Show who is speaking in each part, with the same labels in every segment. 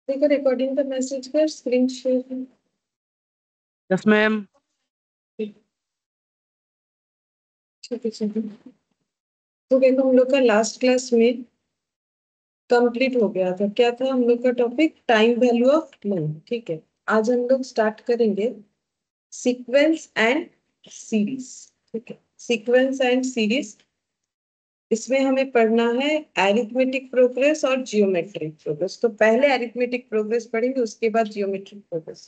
Speaker 1: देखो रिकॉर्डिंग का मैसेज कर, स्क्रीन शेयर।
Speaker 2: Yes ma'am.
Speaker 1: ठीक है चलो। तो देखो हम लोग का लास्ट क्लास में कंप्लीट हो गया था। क्या था हम लोग का topic? Time value of money. ठीक है, आज हम लोग स्टार्ट करेंगे सीक्वेंस एंड सीरीज। ठीक है, सीक्वेंस एंड सीरीज। इसमें हमें पढ़ना है एरिथमेटिक प्रोग्रेस और जियोमेट्रिक प्रोग्रेस। तो पहले एरिथमेटिक प्रोग्रेस पढ़ेंगे, उसके बाद जियोमेट्रिक प्रोग्रेस।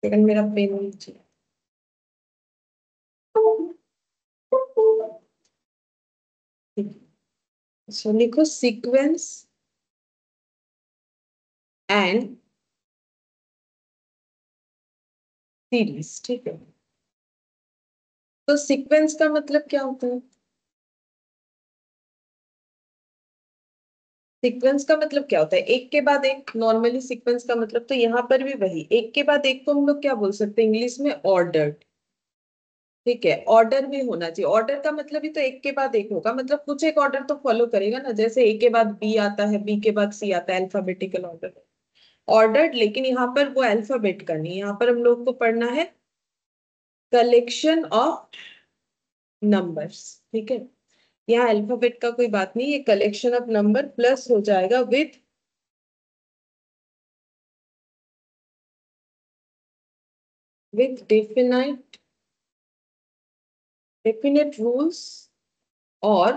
Speaker 1: सेकंड मेरा पेन नीचे। सो लिखो सीक्वेंस एंड सीरीज। ठीक है, तो सीक्वेंस का मतलब क्या होता है? सीक्वेंस का मतलब क्या होता है? एक के बाद एक। नॉर्मली सीक्वेंस का मतलब, तो यहाँ पर भी वही एक के बाद एक को हम लोग क्या बोल सकते हैं इंग्लिश में? ऑर्डर्ड। ठीक है, ऑर्डर भी होना चाहिए। ऑर्डर का मतलब ही तो एक के बाद एक होगा, मतलब कुछ एक ऑर्डर तो फॉलो करेगा ना। जैसे ए के बाद बी आता है, बी के बाद सी आता है, अल्फाबेटिकल ऑर्डर ऑर्डर्ड। लेकिन यहाँ पर वो अल्फाबेट का नहीं, यहाँ पर हम लोग को पढ़ना है कलेक्शन ऑफ नंबर्स। ठीक है, यहाँ अल्फाबेट का कोई बात नहीं, ये कलेक्शन ऑफ नंबर प्लस हो जाएगा विथ डेफिनेट रूल्स और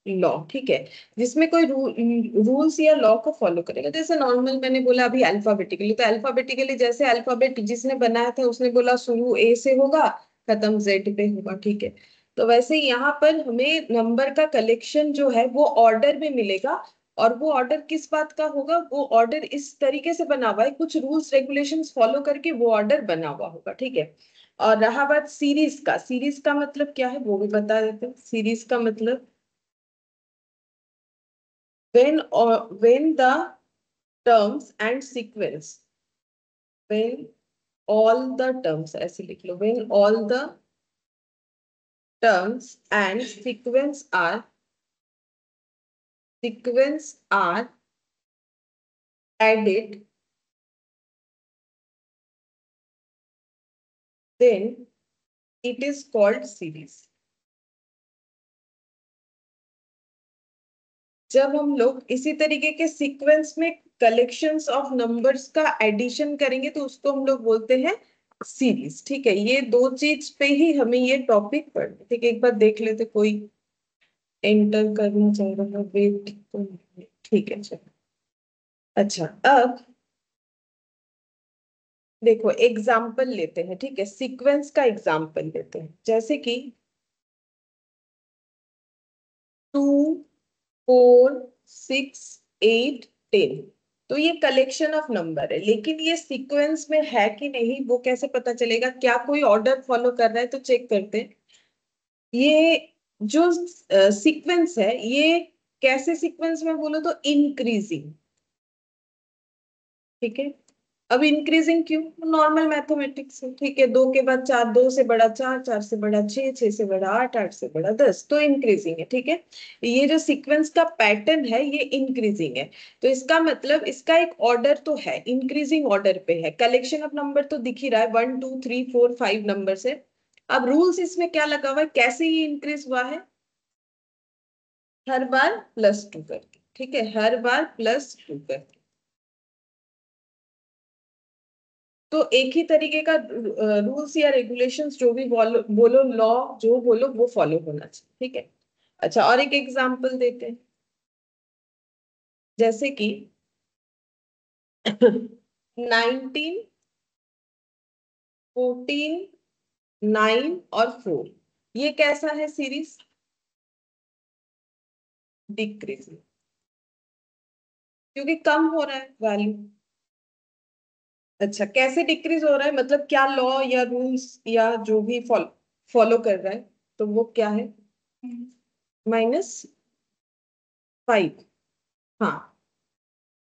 Speaker 1: लॉ। ठीक है, जिसमें कोई रूल्स या लॉ को फॉलो करेगा। जैसे नॉर्मल मैंने बोला अभी अल्फाबेटिकली, तो अल्फाबेटिकली जैसे अल्फाबेट जिसने बनाया था उसने बोला शुरू ए से होगा, खत्म जेड पे होगा। ठीक है, तो वैसे ही यहाँ पर हमें नंबर का कलेक्शन जो है वो ऑर्डर में मिलेगा। और वो ऑर्डर किस बात का होगा? वो ऑर्डर इस तरीके से बना हुआ है, कुछ रूल्स रेगुलेशंस फॉलो करके वो ऑर्डर बना हुआ होगा। ठीक है, और रहा बात सीरीज का। सीरीज का मतलब क्या है वो भी बता देते हैं। सीरीज का मतलब when the terms and sequence, when all the terms, ऐसे लिख लो, when all the terms and sequence are added, then it is called series। जब हम लोग इसी तरीके के सीक्वेंस में कलेक्शंस ऑफ नंबर्स का एडिशन करेंगे तो उसको हम लोग बोलते हैं सीरीज। ठीक है, ये दो चीज पे ही हमें ये टॉपिक पढ़ना। ठीक है, एक बार देख लेते कोई एंटर करना चाह रहा है। वेट तो नहीं। ठीक है चलो। अच्छा, अब देखो एग्जाम्पल लेते हैं। ठीक है, सीक्वेंस का एग्जाम्पल लेते हैं, जैसे कि 2 4 6 8 10। तो ये कलेक्शन ऑफ नंबर है, लेकिन ये सीक्वेंस में है कि नहीं वो कैसे पता चलेगा? क्या कोई ऑर्डर फॉलो कर रहा है? तो चेक करते हैं। ये जो सीक्वेंस है ये कैसे सीक्वेंस में बोलो तो इंक्रीजिंग। ठीक है, अब इंक्रीजिंग क्यों? नॉर्मल मैथमेटिक्स है। ठीक है, 2 के बाद 4, 2 से बड़ा 4, 4 से बड़ा 6, 6 से बड़ा 8, 8 से बड़ा 10, तो इंक्रीजिंग है। ठीक है, ये जो सीक्वेंस का पैटर्न है ये इंक्रीजिंग है। तो इसका मतलब इसका एक ऑर्डर तो है, इंक्रीजिंग ऑर्डर पे है। कलेक्शन ऑफ नंबर तो दिख ही रहा है, 1 2 3 4 5 नंबर से। अब रूल्स इसमें क्या लगा हुआ है, कैसे ये इंक्रीज हुआ है? हर बार +2 करके। ठीक है, हर बार +2 करके। तो एक ही तरीके का रूल्स या रेगुलेशंस जो भी बोलो बोलो, लॉ जो बोलो वो फॉलो होना चाहिए। ठीक है, अच्छा और एक एग्जांपल देते हैं, जैसे कि 19 14 9 और 4। ये कैसा है सीरीज? डिक्रीजिंग, क्योंकि कम हो रहा है वैल्यू। अच्छा, कैसे डिक्रीज हो रहा है? मतलब क्या लॉ या रूल्स या जो भी फॉलो कर रहा है, तो वो क्या है? -5। हाँ,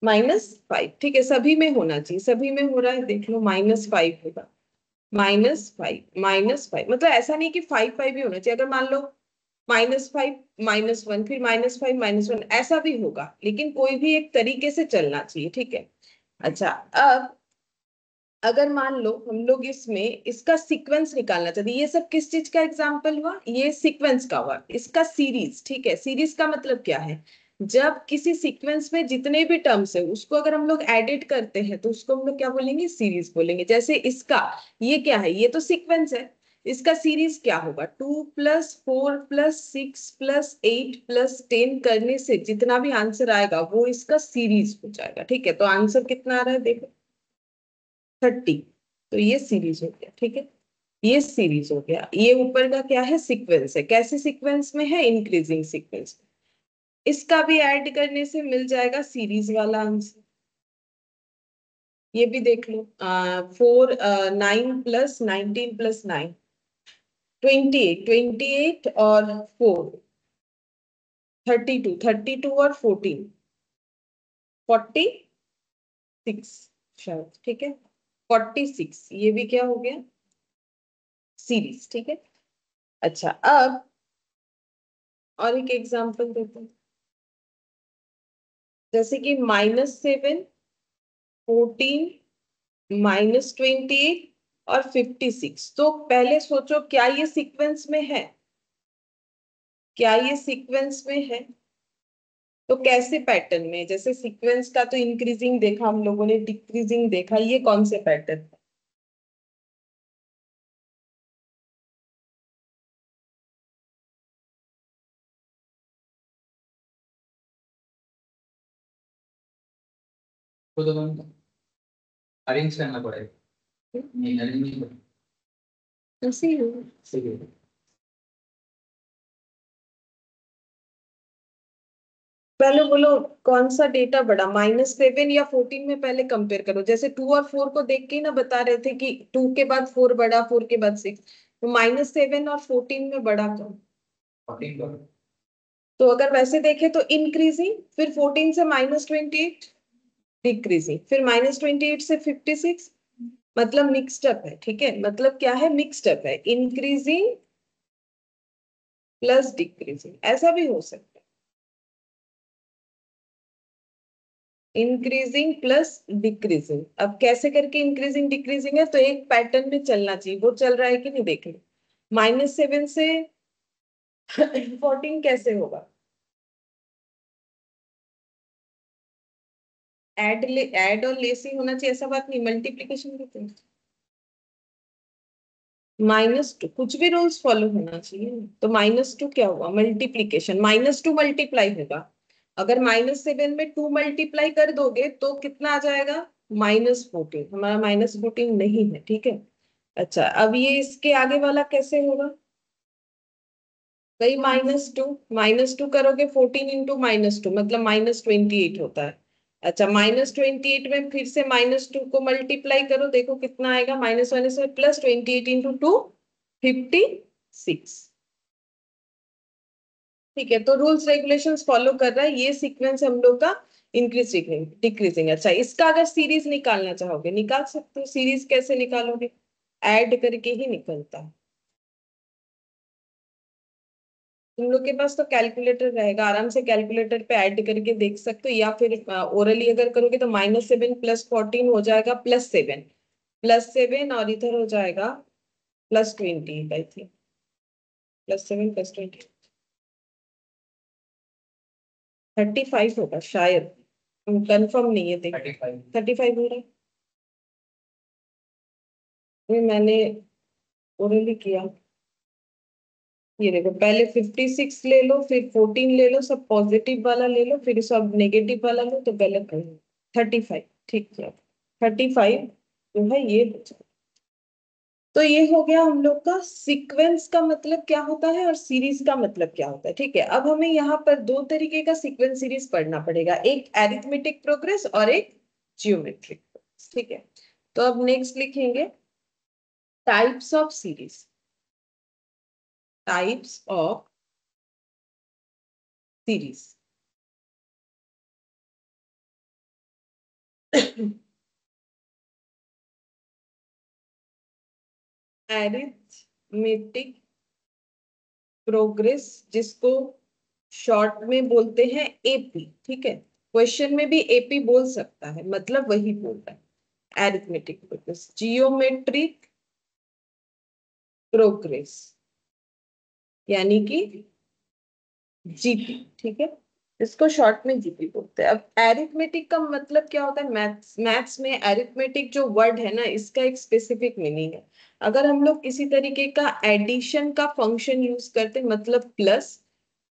Speaker 1: -5। ठीक है, सभी में होना चाहिए, सभी में हो रहा है, देख लो -5 होगा। -5 -5 मतलब ऐसा नहीं कि 5 5 ही होना चाहिए। अगर मान लो -5 -1 फिर -5 -1 ऐसा भी होगा, लेकिन कोई भी एक तरीके से चलना चाहिए, ठीक है। अच्छा, अब अगर मान लो हम लोग इसमें इसका सीक्वेंस निकालना चाहते हैं, ये सब किस चीज का एग्जांपल हुआ, ये सीक्वेंस का हुआ, इसका सीरीज, ठीक है। सीरीज का मतलब क्या है, जब किसी सीक्वेंस में जितने भी टर्म्स है उसको अगर हम लोग एडिट करते हैं तो उसको हम लोग क्या बोलेंगे, सीरीज बोलेंगे। जैसे इसका, ये क्या है, ये तो सीक्वेंस है, इसका सीरीज क्या होगा, 2 + 4 + 6 + 8 + 10 करने से जितना भी आंसर आएगा वो इसका सीरीज हो जाएगा, ठीक है। तो आंसर कितना आ रहा है देखो, 30। तो ये सीरीज हो गया, ठीक है, ये सीरीज हो गया। ये ऊपर का क्या है, सीक्वेंस है, कैसे सीक्वेंस में है, इंक्रीजिंग सीक्वेंस। इसका भी ऐड करने से मिल जाएगा सीरीज वाला आंसर। ये भी देख लो, 9 + 9 + 9 28, 28 और 4 32, 32 और 14 46 शायद, ठीक है, 46, ये भी क्या हो गया, सीरीज, ठीक है। अच्छा, अब और एक एग्जांपल देते हैं, जैसे कि -7, 14, -28 और 56। तो पहले सोचो क्या ये सीक्वेंस में है, क्या ये सीक्वेंस में है। तो कैसे पैटर्न में, जैसे सीक्वेंस का तो इंक्रीजिंग देखा हम लोगों ने, डिक्रीजिंग देखा, ये कौन से पैटर्न।
Speaker 2: को तो अरेंज करना पड़ेगा। नहीं अरेंज नहीं
Speaker 1: ऐसे ही होगा।
Speaker 2: करेगा।
Speaker 1: पहले बोलो कौन सा डेटा बड़ा, -7 या 14 में पहले कंपेयर करो। जैसे 2 और 4 को देख के ही ना बता रहे थे कि 2 के बाद 4 बड़ा, 4 के बाद 6। तो -7 और 14 में बड़ा कौन।
Speaker 2: 14 का
Speaker 1: तो अगर वैसे देखे तो इंक्रीजिंग, फिर 14 से -28 डिक्रीजिंग, फिर -28 से 56, मतलब मिक्स्ड अप है, ठीक है। मतलब क्या है, मिक्स्ड अप है, इंक्रीजिंग प्लस डिक्रीजिंग, ऐसा भी हो सकता है, इंक्रीजिंग प्लस डिक्रीजिंग। अब कैसे करके इंक्रीजिंग डिक्रीजिंग है, तो एक पैटर्न में चलना चाहिए, वो चल रहा है कि नहीं देख लो। -7 से 14 कैसे होगा, ऐड और लेस ही होना चाहिए, ऐसा बात नहीं, मल्टीप्लीकेशन भी तो। -2, कुछ भी रूल्स फॉलो होना चाहिए। तो -2 क्या हुआ, मल्टीप्लीकेशन, -2 मल्टीप्लाई होगा। अगर -7 में 2 मल्टीप्लाई कर दोगे तो कितना आ जाएगा, -14। हमारा -14 नहीं है, ठीक है। अच्छा, अब ये इसके आगे वाला कैसे होगा, भाई -2 करोगे, 14 × -2 मतलब -28 होता है। अच्छा, -28 में फिर से -2 को मल्टीप्लाई करो, देखो कितना आएगा, -1 से +28 × 2 56। ठीक है, तो रूल्स रेगुलेशंस फॉलो कर रहा है, ये सीक्वेंस हम लोग का इंक्रीजिंग डिक्रीजिंग। अच्छा, इसका अगर सीरीज निकालना चाहोगे निकाल सकते हो। सीरीज कैसे निकालोगे, ऐड करके ही निकलता है। तुम लोग के पास तो कैलकुलेटर रहेगा, आराम से कैलकुलेटर पे ऐड करके देख सकते हो, या फिर ओरली अगर करोगे तो -7 + 14 हो जाएगा +7, +7 और इधर हो जाएगा +20, आई थिंक +7 +20 35 होगा शायद, कंफर्म नहीं है, देख
Speaker 2: 35
Speaker 1: 35 हो रहा है। ये मैंने ओरली किया। ये देखो, पहले 56 ले लो, फिर 14 ले लो, सब पॉजिटिव वाला ले लो, फिर सब नेगेटिव वाला लो, तो गलत है। 35, ठीक है, 35 जो है ये हो जाएगा। तो ये हो गया हम लोग का सीक्वेंस का मतलब क्या होता है और सीरीज का मतलब क्या होता है, ठीक है। अब हमें यहाँ पर दो तरीके का सीक्वेंस सीरीज पढ़ना पड़ेगा, एक एरिथमेटिक प्रोग्रेस और एक जियोमेट्रिक प्रोग्रेस, ठीक है। तो अब नेक्स्ट लिखेंगे types of series, types of series. Arithmetic progress, जिसको शॉर्ट में बोलते हैं एपी, ठीक है, क्वेश्चन में भी एपी बोल सकता है, मतलब वही बोल रहा है, एरिथमेटिक प्रोग्रेस, जियोमेट्रिक प्रोग्रेस, यानी कि जीपी, ठीक है, इसको शॉर्ट में जीपी बोलते हैं। अब एरिथमेटिक का मतलब क्या होता है, मैथ्स में एरिथमेटिक जो वर्ड है ना, इसका एक स्पेसिफिक मीनिंग है। अगर हम लोग किसी तरीके का एडिशन का फंक्शन यूज करते, मतलब plus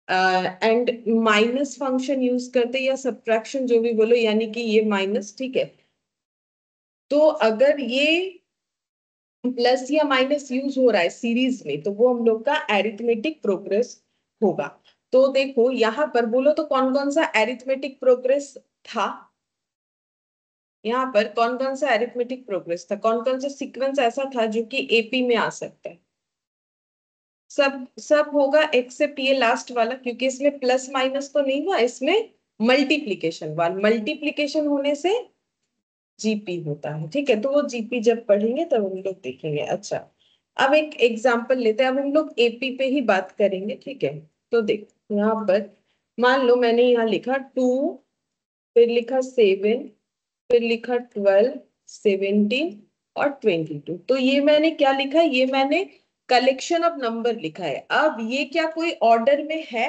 Speaker 1: and minus function use करते, या सब्ट्रैक्शन जो भी बोलो, यानी कि ये माइनस, ठीक है, तो अगर ये प्लस या माइनस यूज हो रहा है सीरीज में, तो वो हम लोग का एरिथमेटिक प्रोग्रेस होगा। तो देखो यहाँ पर बोलो तो कौन कौन सा एरिथमेटिक प्रोग्रेस था, यहाँ पर कौन कौन सा एरिथमेटिक प्रोग्रेस था, कौन कौन सा सीक्वेंस ऐसा था जो कि एपी में आ सकता है। सब सब होगा एक्सेप्ट ये लास्ट वाला, क्योंकि इसमें प्लस माइनस तो नहीं हुआ, इसमें मल्टीप्लीकेशन हुआ, मल्टीप्लीकेशन होने से जीपी होता है, ठीक है, तो वो जीपी जब पढ़ेंगे तब हम लोग देखेंगे। अच्छा, अब एक एग्जांपल लेते हैं, अब हम लोग एपी पे ही बात करेंगे, ठीक है। तो देख यहाँ पर मान लो मैंने यहाँ लिखा 2, फिर लिखा 7, फिर लिखा 12, 17 और 22, तो ये मैंने क्या लिखा, ये मैंने कलेक्शन ऑफ नंबर लिखा है। अब ये क्या कोई ऑर्डर में है,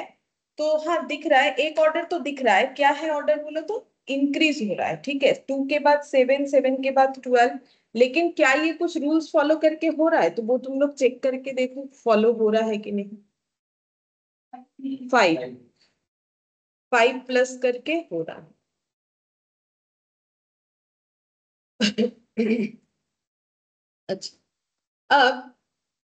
Speaker 1: तो हाँ दिख रहा है, एक ऑर्डर तो दिख रहा है, क्या है ऑर्डर बोलो तो इंक्रीज हो रहा है, ठीक है, 2 के बाद 7, 7 के बाद 12, लेकिन क्या ये कुछ रूल्स फॉलो करके हो रहा है, तो वो तुम लोग चेक करके देखो फॉलो हो रहा है कि नहीं। 5, 5 प्लस करके हो रहा है। अच्छा,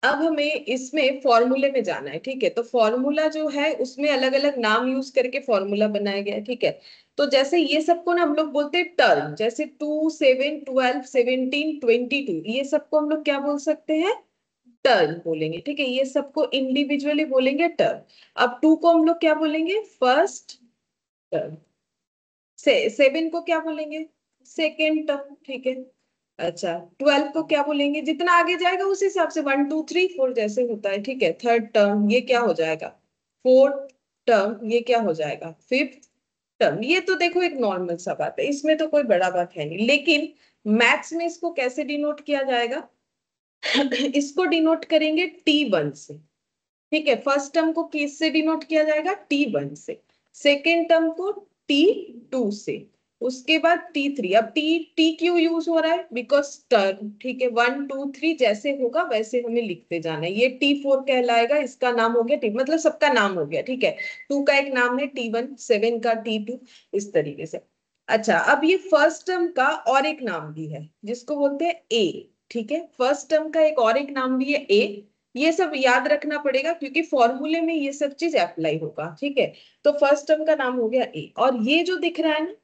Speaker 1: अब हमें इसमें फॉर्मूले में जाना है, ठीक है, तो फॉर्मूला जो है उसमें अलग अलग नाम यूज करके फॉर्मूला बनाया गया है, ठीक है। तो जैसे ये सबको ना हम लोग बोलते हैं टर्म, जैसे 2, 7, 12, 17, 22, ये सबको हम लोग क्या बोल सकते हैं, टर्म बोलेंगे, ठीक है, ये सबको इंडिविजुअली बोलेंगे टर्म। अब 2 को हम लोग क्या बोलेंगे, फर्स्ट टर्म, से 7 को क्या बोलेंगे, सेकेंड टर्म, ठीक है। अच्छा, 12 को क्या बोलेंगे, जितना आगे जाएगा उस हिसाब से, 1, 2, 3, 4 जैसे होता है, ठीक है। थर्ड टर्म ये क्या हो जाएगा, फोर्थ टर्म ये क्या हो जाएगा, फिफ्थ टर्म। ये तो देखो एक नॉर्मल सा बात है, इसमें तो कोई बड़ा बात है नहीं, लेकिन मैथ्स में इसको कैसे डिनोट किया जाएगा, इसको डिनोट करेंगे T1 से, ठीक है, फर्स्ट टर्म को किस से डिनोट किया जाएगा, T1 से, सेकेंड टर्म को T2 से, उसके बाद T3। अब टी क्यों यूज हो रहा है, बिकॉज टर्म, ठीक है, 1, 2, 3 जैसे होगा वैसे हमें लिखते जाना है। ये T4 कहलाएगा, इसका नाम हो गया टी, मतलब सबका नाम हो गया, ठीक है, 2 का एक नाम है T1, 7 का T2, इस तरीके से। अच्छा, अब ये फर्स्ट टर्म का और एक नाम भी है जिसको बोलते हैं ए, ठीक है, फर्स्ट टर्म का एक और एक नाम भी है ए। ये सब याद रखना पड़ेगा क्योंकि फॉर्मूले में ये सब चीज अप्लाई होगा, ठीक है। तो फर्स्ट टर्म का नाम हो गया ए, और ये जो दिख रहा है ना,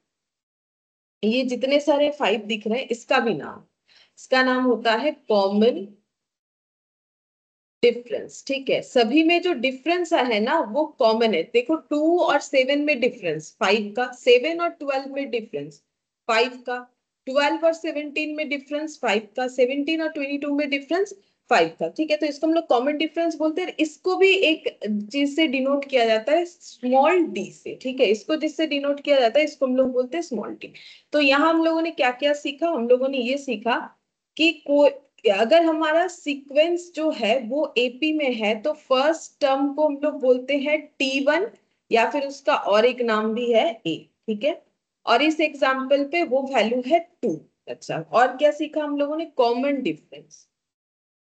Speaker 1: ये जितने सारे 5 दिख रहे हैं, इसका भी नाम, इसका नाम होता है कॉमन डिफरेंस, ठीक है, सभी में जो डिफरेंस है ना वो कॉमन है। देखो 2 और 7 में डिफरेंस 5 का, 7 और 12 में डिफरेंस 5 का, 12 और 17 में डिफरेंस 5 का, 17 और 22 में डिफरेंस 5 का, ठीक है, तो इसको हम लोग कॉमन डिफरेंस बोलते हैं। इसको भी एक चीज से डिनोट किया जाता है, स्मॉल डी से, ठीक है, इसको जिससे डिनोट किया जाता है इसको हम लोग बोलते हैं स्मॉल डी। तो यहाँ हम लोगों ने क्या क्या सीखा, हम लोगों ने ये सीखा कि कोई अगर हमारा सीक्वेंस जो है वो एपी में है, तो फर्स्ट टर्म को हम लोग बोलते हैं T1, या फिर उसका और एक नाम भी है ए, ठीक है, और इस एग्जाम्पल पे वो वैल्यू है 2। अच्छा, और क्या सीखा हम लोगों ने, common difference,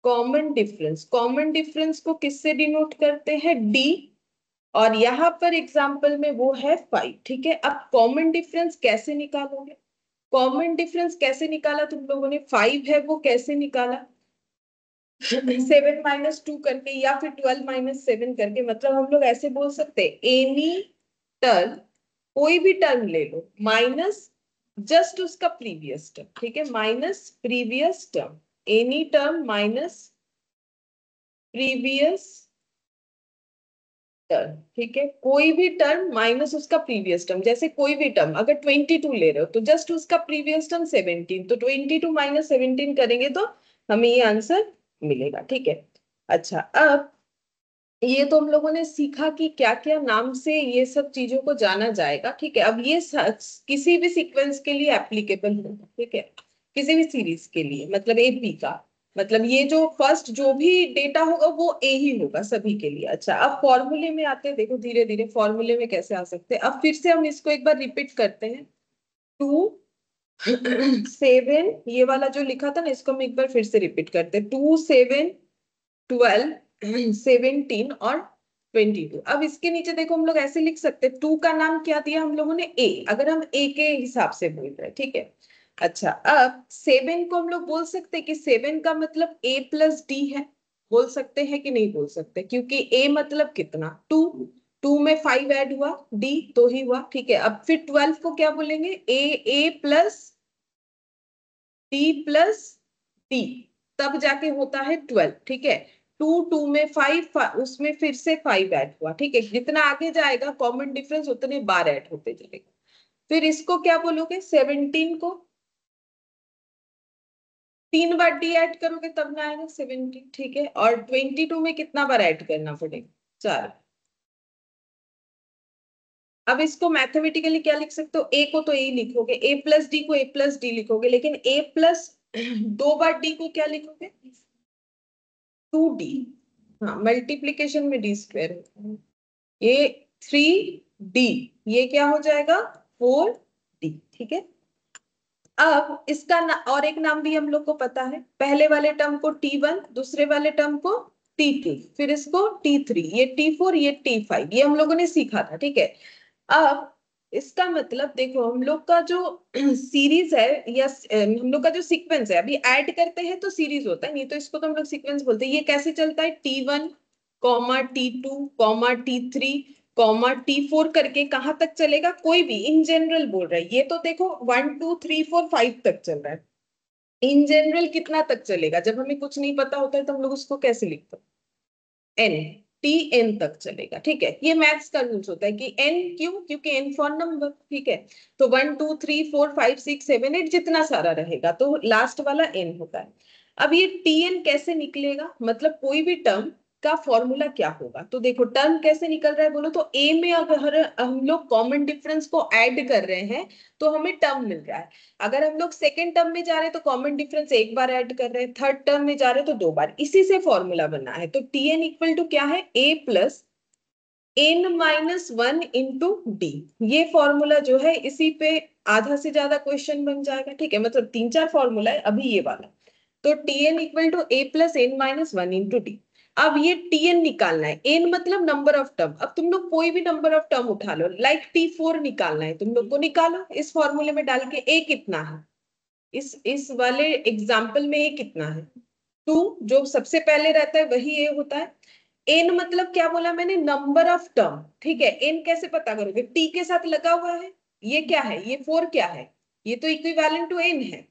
Speaker 1: common difference, common difference को किससे डिनोट करते हैं, डी, और यहाँ पर एग्जाम्पल में वो है 5, ठीक है। अब कॉमन डिफरेंस कैसे निकालोगे, कॉमन डिफरेंस कैसे निकाला तुम लोगों ने, 5 है वो कैसे निकाला, 7 - 2 करके, या फिर 12 - 7 करके, मतलब हम लोग ऐसे बोल सकते हैं एनी टर्म, कोई भी टर्म ले लो, माइनस जस्ट उसका प्रीवियस टर्म, ठीक है, minus previous term, any term minus previous term, ठीक है, कोई भी टर्म माइनस उसका प्रीवियस टर्म, जैसे कोई भी टर्म अगर 22 ले रहे हो तो जस्ट उसका प्रीवियस टर्म 17, तो 22 - 17 करेंगे तो हमें ये आंसर मिलेगा, ठीक है। अच्छा, अब ये तो हम लोगों ने सीखा कि क्या क्या नाम से ये सब चीजों को जाना जाएगा, ठीक है। अब ये किसी भी सीक्वेंस के लिए एप्लीकेबल होगा, ठीक है, किसी भी सीरीज के लिए, मतलब एपी का, मतलब ये जो फर्स्ट जो भी डेटा होगा वो ए ही होगा सभी के लिए। अच्छा, अब फॉर्मूले में आते हैं, देखो धीरे धीरे फॉर्मूले में कैसे आ सकते हैं। अब फिर से हम इसको एक बार रिपीट करते हैं। 2 7, ये वाला जो लिखा था ना, इसको हम एक बार फिर से रिपीट करते हैं। 2 7 12 17 और 22। अब इसके नीचे देखो हम लोग ऐसे लिख सकते हैं, 2 का नाम क्या दिया हम लोगों ने, ए, अगर हम ए के हिसाब से बोल रहे हैं, ठीक है। अच्छा, अब 7 को हम लोग बोल सकते हैं कि 7 का मतलब ए प्लस डी है, बोल सकते हैं कि नहीं बोल सकते, क्योंकि ए मतलब कितना, 2, 2 में 5 ऐड हुआ, डी तो ही हुआ, ठीक है। अब फिर 12 को क्या बोलेंगे, ए प्लस डी प्लस डी, तब जाके होता है 12, ठीक है। 2, 2 में 5, उसमें फिर से 5 ऐड हुआ, ठीक है। जितना आगे जाएगा कॉमन डिफरेंस उतने बार ऐड होते चलेगा। फिर इसको क्या बोलोगे, 17 को 3 बार डी ऐड करोगे तब ना आएगा 17, ठीक है। और 22 में कितना बार ऐड करना पड़ेगा, 4। अब इसको मैथमेटिकली क्या लिख सकते हो, ए को तो ए लिखोगे, ए प्लस डी को ए प्लस डी लिखोगे, लेकिन ए प्लस 2 बार डी को क्या लिखोगे, 2D। हाँ, मल्टीप्लीकेशन में डी स्क्वायर होता है। ये 3D, ये क्या हो जाएगा, 4D, ठीक है। अब इसका और एक नाम भी हम लोग को पता है, पहले वाले टर्म को T1, दूसरे वाले टर्म को T2, फिर इसको T3, ये T4, ये T5, ये हम लोगों ने सीखा था, ठीक है। अब इसका मतलब देखो, हम लोग का जो सीरीज है या हम लोग का जो सीक्वेंस है, अभी ऐड करते हैं तो सीरीज होता है, नहीं तो इसको तो हम लोग सीक्वेंस बोलते हैं। ये कैसे चलता है, T1 comma T2 comma T3 comma T4 करके कहां तक चलेगा, कोई भी इन जनरल बोल रहा है। ये तो देखो 1 2 3 4 5 तक चल रहा है, इन जनरल कितना तक चलेगा, जब हमें कुछ नहीं पता होता है तो हम लोग उसको कैसे लिखते हैं, एन, टी एन तक चलेगा, ठीक है। ये मैथ्स का रूल्स होता है कि एन क्यों, क्योंकि एन फॉर नंबर, ठीक है। तो 1 2 3 4 5 6 7 8 जितना सारा रहेगा तो लास्ट वाला एन होता है। अब ये टी एन कैसे निकलेगा, मतलब कोई भी टर्म का फॉर्मूला क्या होगा, तो देखो टर्म कैसे निकल रहा है बोलो तो, ए में अगर हम लोग कॉमन डिफरेंस को ऐड कर रहे हैं तो हमें टर्म मिल रहा है। अगर हम लोग सेकेंड टर्म में जा रहे हैं तो कॉमन डिफरेंस एक बार ऐड कर रहे हैं, थर्ड टर्म में जा रहे हैं तो 2 बार, इसी से फॉर्मूला बना है। तो टी एन इक्वल टू क्या है, A plus n-1 into D. ये फॉर्मूला जो है इसी पे आधा से ज्यादा क्वेश्चन बन जाएगा, ठीक है। मतलब 3 4 फॉर्मूला है, अभी ये वाला। तो t n equal to A plus n-1 into d. अब ये टी एन निकालना है, एन मतलब नंबर ऑफ टर्म। अब तुम लोग कोई भी नंबर ऑफ टर्म उठा लो, लाइक T4 निकालना है तुम लोग को, निकालो इस फॉर्मूले में डाल के। ए कितना है, इस वाले एग्जाम्पल में ए कितना है, 2, जो सबसे पहले रहता है वही ए होता है। एन मतलब क्या बोला मैंने, नंबर ऑफ टर्म, ठीक है। एन कैसे पता करोगे, टी के साथ लगा हुआ है, ये क्या है, ये 4 क्या है, ये तो इक्विवेलेंट टू एन है।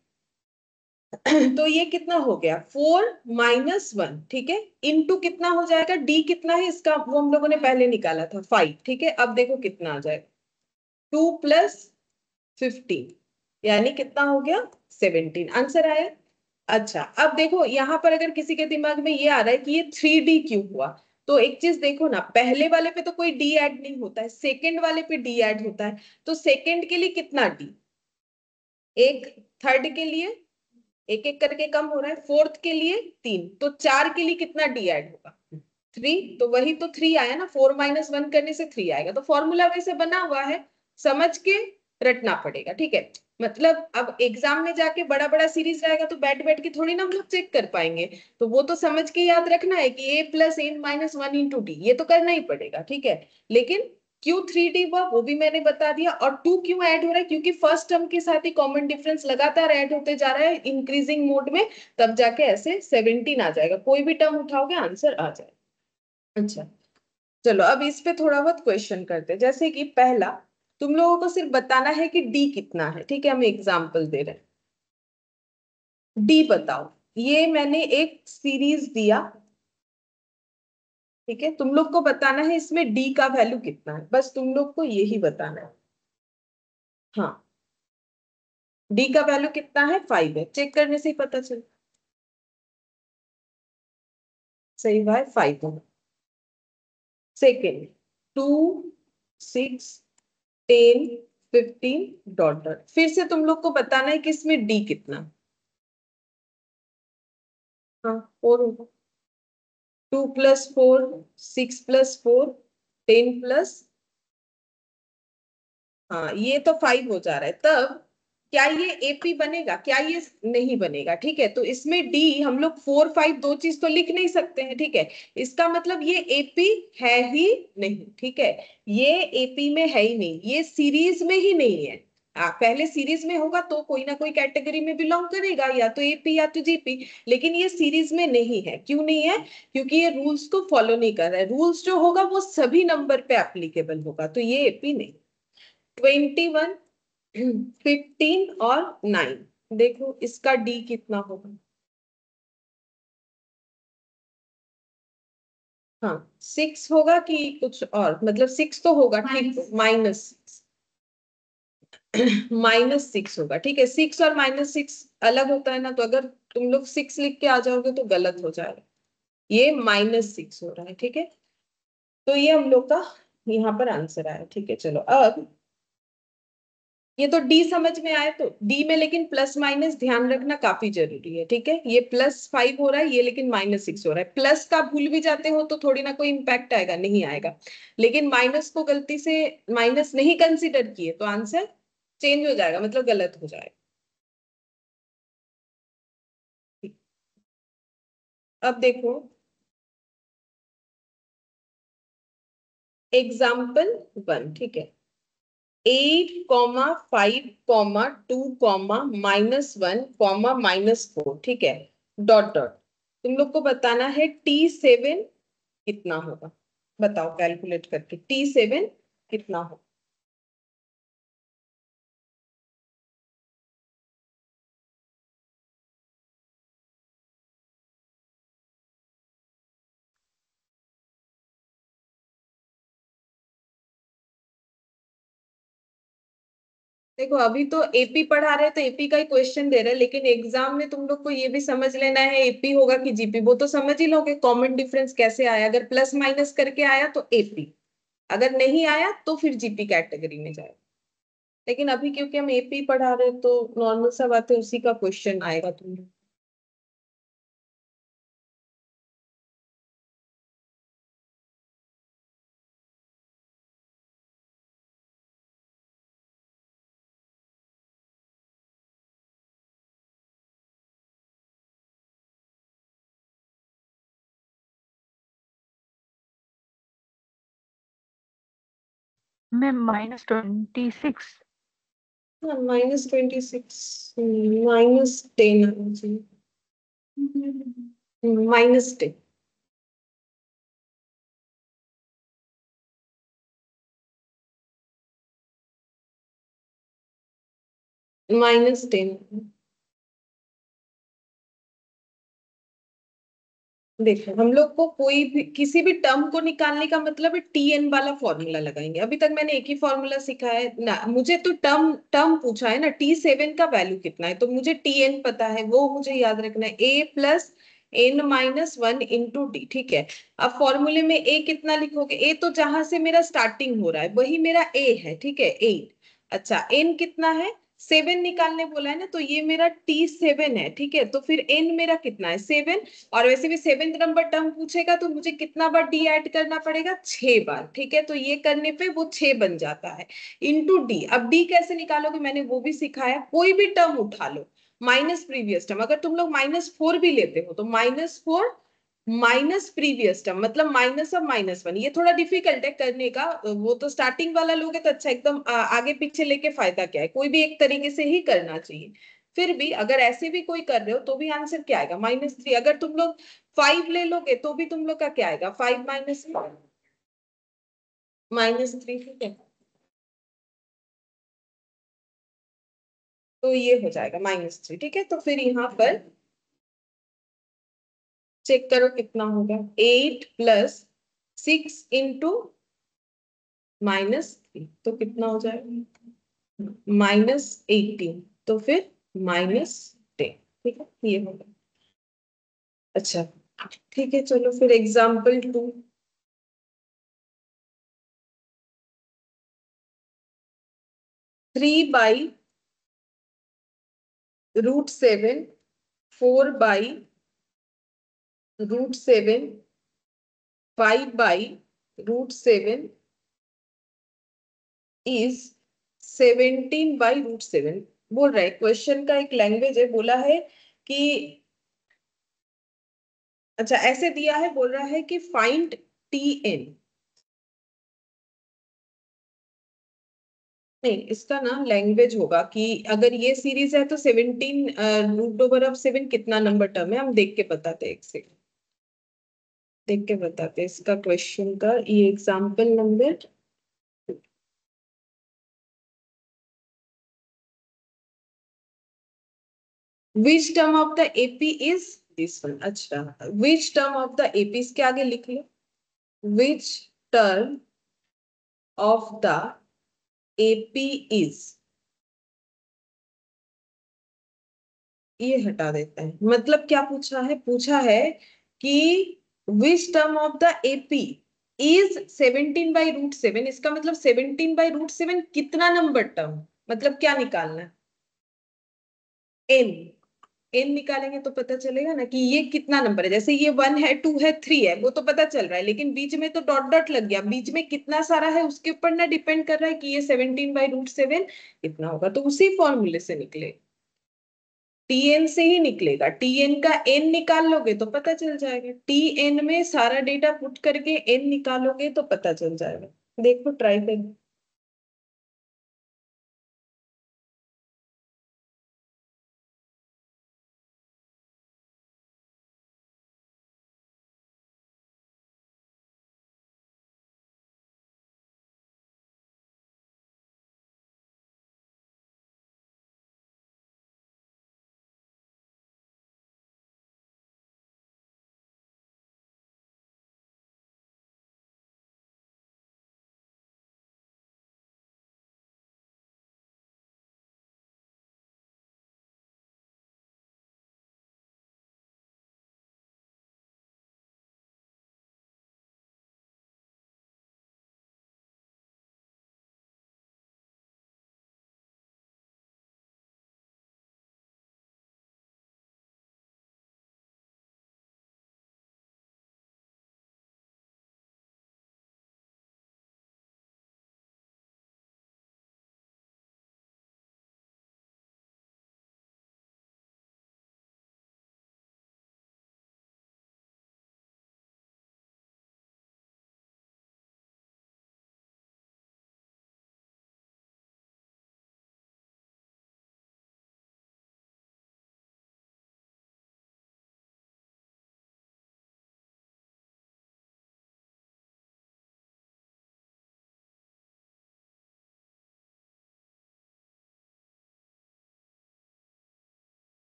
Speaker 1: तो ये कितना हो गया, 4 - 1, ठीक है, इनटू कितना हो जाएगा, डी कितना है इसका, वो हम लोगों ने पहले निकाला था 5, ठीक है। अब देखो कितना आ जाएगा, 2 + 15, यानी कितना हो गया, 17, आंसर आया। अच्छा, अब देखो यहाँ पर अगर किसी के दिमाग में ये आ रहा है कि ये 3D क्यों हुआ, तो एक चीज देखो ना, पहले वाले पे तो कोई डी ऐड नहीं होता है, सेकंड वाले पे डी ऐड होता है। तो सेकंड के लिए कितना डी, एक, थर्ड के लिए एक एक करके कम हो रहा है, फोर्थ के लिए 3, तो 4 के लिए कितना डी ऐड होगा, 3, तो वही तो 3 आया ना, 4 - 1 करने से 3 आएगा। तो फॉर्मूला वैसे बना हुआ है, समझ के रटना पड़ेगा, ठीक है। मतलब अब एग्जाम में जाके बड़ा बड़ा सीरीज रहेगा तो बैठ बैठ के थोड़ी ना हम लोग चेक कर पाएंगे, तो वो तो समझ के याद रखना है कि a + n - 1 इंटू डी, ये तो करना ही पड़ेगा, ठीक है। लेकिन क्यों 3D हुआ वो भी मैंने बता दिया, और 2 क्यों ऐड हो रहा है, क्योंकि फर्स्ट टर्म के साथ ही कॉमन डिफरेंस लगातार ऐड होते जा रहा है इंक्रीजिंग मोड में, तब जाके ऐसे 17 आ जाएगा। कोई भी टर्म उठाओगे आंसर आ जाएगा। अच्छा, चलो अब इस पे थोड़ा बहुत क्वेश्चन करते हैं। जैसे कि पहला, तुम लोगों को सिर्फ बताना है कि डी कितना है, ठीक है, हम एग्जांपल दे रहे हैं। डी बताओ, ये मैंने एक सीरीज दिया, ठीक है, तुम लोग को बताना है इसमें डी का वैल्यू कितना है, बस तुम लोग को यही बताना है। हाँ, डी का वैल्यू कितना है, 5 है, चेक करने से ही पता चल, सही बात, 5 है। Second 2 6 10 15 dot dot. फिर से तुम लोग को बताना है कि इसमें डी कितना। हाँ 4 होगा। 2 + 4 6 + 4 10 प्लस, हाँ ये तो 5 हो जा रहा है। तब क्या ये एपी बनेगा? क्या ये नहीं बनेगा? ठीक है, तो इसमें डी हम लोग 4 5 दो चीज तो लिख नहीं सकते हैं। ठीक है, इसका मतलब ये एपी है ही नहीं। ठीक है, ये एपी में है ही नहीं, ये सीरीज में ही नहीं है। पहले सीरीज में होगा तो कोई ना कोई कैटेगरी में बिलोंग करेगा, या तो एपी या तो जीपी। लेकिन ये सीरीज में नहीं है। क्यों नहीं है? क्योंकि ये रूल्स को फॉलो नहीं कर रहा है। रूल्स जो होगा वो सभी नंबर पे एप्लीकेबल होगा, तो ये एपी नहीं। 21 15 और 9, देखो इसका डी कितना होगा। हाँ 6 होगा कि कुछ और, मतलब 6 तो होगा। ठीक, -6 होगा। ठीक है, 6 और -6 अलग होता है ना, तो अगर तुम लोग 6 लिख के आ जाओगे तो गलत हो जाएगा। ये -6 हो रहा है। ठीक है, तो ये हम लोग का यहाँ पर आंसर आया। ठीक है, चलो अब ये तो डी समझ में आए। तो डी में लेकिन प्लस माइनस ध्यान रखना काफी जरूरी है। ठीक है, ये +5 हो रहा है, ये लेकिन -6 हो रहा है। प्लस का भूल भी जाते हो तो थोड़ी ना कोई इम्पैक्ट आएगा, नहीं आएगा। लेकिन माइनस को गलती से माइनस नहीं कंसिडर किए तो आंसर चेंज हो जाएगा, मतलब गलत हो जाएगा। अब देखो एग्जाम्पल 1। ठीक है, 8,5,2,-1,-4। ठीक है, डॉट डॉट। तुम लोग को बताना है T7 कितना होगा। बताओ कैलकुलेट करके T7 कितना होगा। देखो अभी तो एपी पढ़ा रहे तो एपी का ही क्वेश्चन दे रहे हैं, लेकिन एग्जाम में तुम लोग को ये भी समझ लेना है एपी होगा कि जीपी। वो तो समझ ही लोगे कॉमन डिफरेंस कैसे आया। अगर प्लस माइनस करके आया तो एपी, अगर नहीं आया तो फिर जीपी कैटेगरी में जाए। लेकिन अभी क्योंकि हम एपी पढ़ा रहे हैं तो नॉर्मल सा बात है, उसी का क्वेश्चन आएगा तुम लोग।
Speaker 3: मैं -26।
Speaker 1: हाँ -26, -10 आना चाहिए। -10, -10। देखो हम लोग को कोई भी किसी भी टर्म को निकालने का मतलब है टीएन वाला फॉर्मूला लगाएंगे। अभी तक मैंने एक ही फॉर्मूला सीखा है ना, मुझे तो टर्म टर्म पूछा है ना, T7 का वैल्यू कितना है, तो मुझे टीएन पता है, वो मुझे याद रखना है। A+n-1 × D। ठीक है, अब फॉर्मूले में ए कितना लिखोगे? ए तो जहां से मेरा स्टार्टिंग हो रहा है वही मेरा ए है। ठीक है, 8। अच्छा एन कितना है? 7 निकालने बोला है ना, तो ये मेरा T7 है। ठीक है, तो फिर एन मेरा कितना है? 7। और वैसे भी 7th नंबर टर्म पूछेगा तो मुझे कितना बार डी ऐड करना पड़ेगा? 6 बार। ठीक है, तो ये करने पे वो 6 बन जाता है इंटू डी। अब डी कैसे निकालोगे मैंने वो भी सिखाया। कोई भी टर्म उठा लो माइनस प्रीवियस टर्म, अगर तुम लोग -4 भी लेते हो तो -4 माइनस प्रीवियस टर्म, मतलब -1 ये थोड़ा डिफिकल्ट है करने का। वो तो स्टार्टिंग वाला लोगे तो अच्छा, एकदम आगे पीछे लेके फायदा क्या है, कोई भी एक तरीके से ही करना चाहिए। फिर भी अगर ऐसे भी कोई कर रहे हो तो भी आंसर क्या आएगा? -3। अगर तुम लोग 5 ले लोगे तो भी तुम लोग का क्या आएगा? 5 -3। ठीक है, तो ये हो जाएगा -3। ठीक है, तो फिर यहाँ पर चेक करो कितना होगा। 8 + 6 × -3 तो कितना हो जाएगा? -18, तो फिर -10। ठीक है, ये होगा। अच्छा ठीक है, चलो फिर एग्जाम्पल 2। 3/√7, 4/√7, 5/√7 इज 17/√7। बोल रहा है, क्वेश्चन का एक लैंग्वेज है, बोला है कि, अच्छा ऐसे दिया है, बोल रहा है कि फाइंड TN। नहीं, इसका ना लैंग्वेज होगा कि अगर ये सीरीज है तो 17√7 कितना नंबर टर्म है, हम देख के बताते हैं, एक सेकंड देख के बताते हैं इसका क्वेश्चन का ये example number. Which term of the AP is this one. अच्छा, which term of the AP, इसके आगे लिख लो, which term of the AP is, ये हटा देता है। मतलब क्या पूछा है, पूछा है कि विच term of the AP is 17/√7, इसका मतलब 17/√7 कितना नंबर टर्म, मतलब क्या निकालना है, n। n निकालेंगे तो पता चलेगा ना कि ये कितना नंबर है। जैसे ये 1 है, 2 है, 3 है, वो तो पता चल रहा है, लेकिन बीच में तो डॉट डॉट लग गया, बीच में कितना सारा है उसके ऊपर ना डिपेंड कर रहा है कि ये 17/√7 कितना होगा, तो उसी फॉर्मूले से निकले, TN से ही निकलेगा। TN का n निकाल लोगे तो पता चल जाएगा, TN में सारा डेटा पुट करके n निकालोगे तो पता चल जाएगा। देखो ट्राई कर।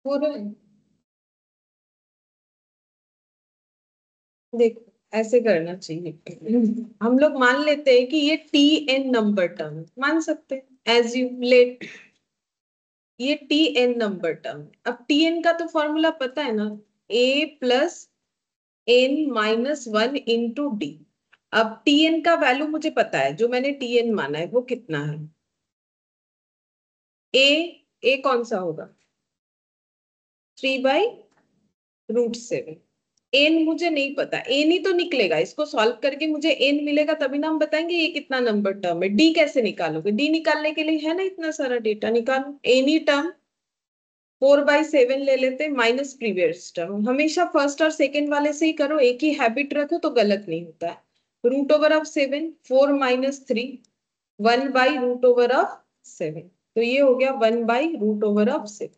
Speaker 1: पूरा देखो, ऐसे करना चाहिए। हम लोग मान लेते हैं कि ये TN नंबर टर्म, मान सकते हैं, एज्यूम लेट ये TN नंबर टर्म। अब TN का तो फॉर्मूला पता है ना, A+N-1 × D। अब TN का वैल्यू मुझे पता है, जो मैंने TN माना है वो कितना है, ए ए कौन सा होगा, 3/√7। एन मुझे नहीं पता, एन ही तो निकलेगा, इसको सॉल्व करके मुझे एन मिलेगा, तभी ना हम बताएंगे ये कितना नंबर टर्म है। डी कैसे निकालोगे, डी निकालने के लिए है ना इतना सारा डेटा, निकालो एनी टर्म। 4/7 ले लेते माइनस प्रीवियस टर्म, हमेशा फर्स्ट और सेकेंड वाले से ही करो, एक ही हैबिट रखो तो गलत नहीं होता है। √7, 4 - 3, 1/√7, तो ये हो गया 1/√7।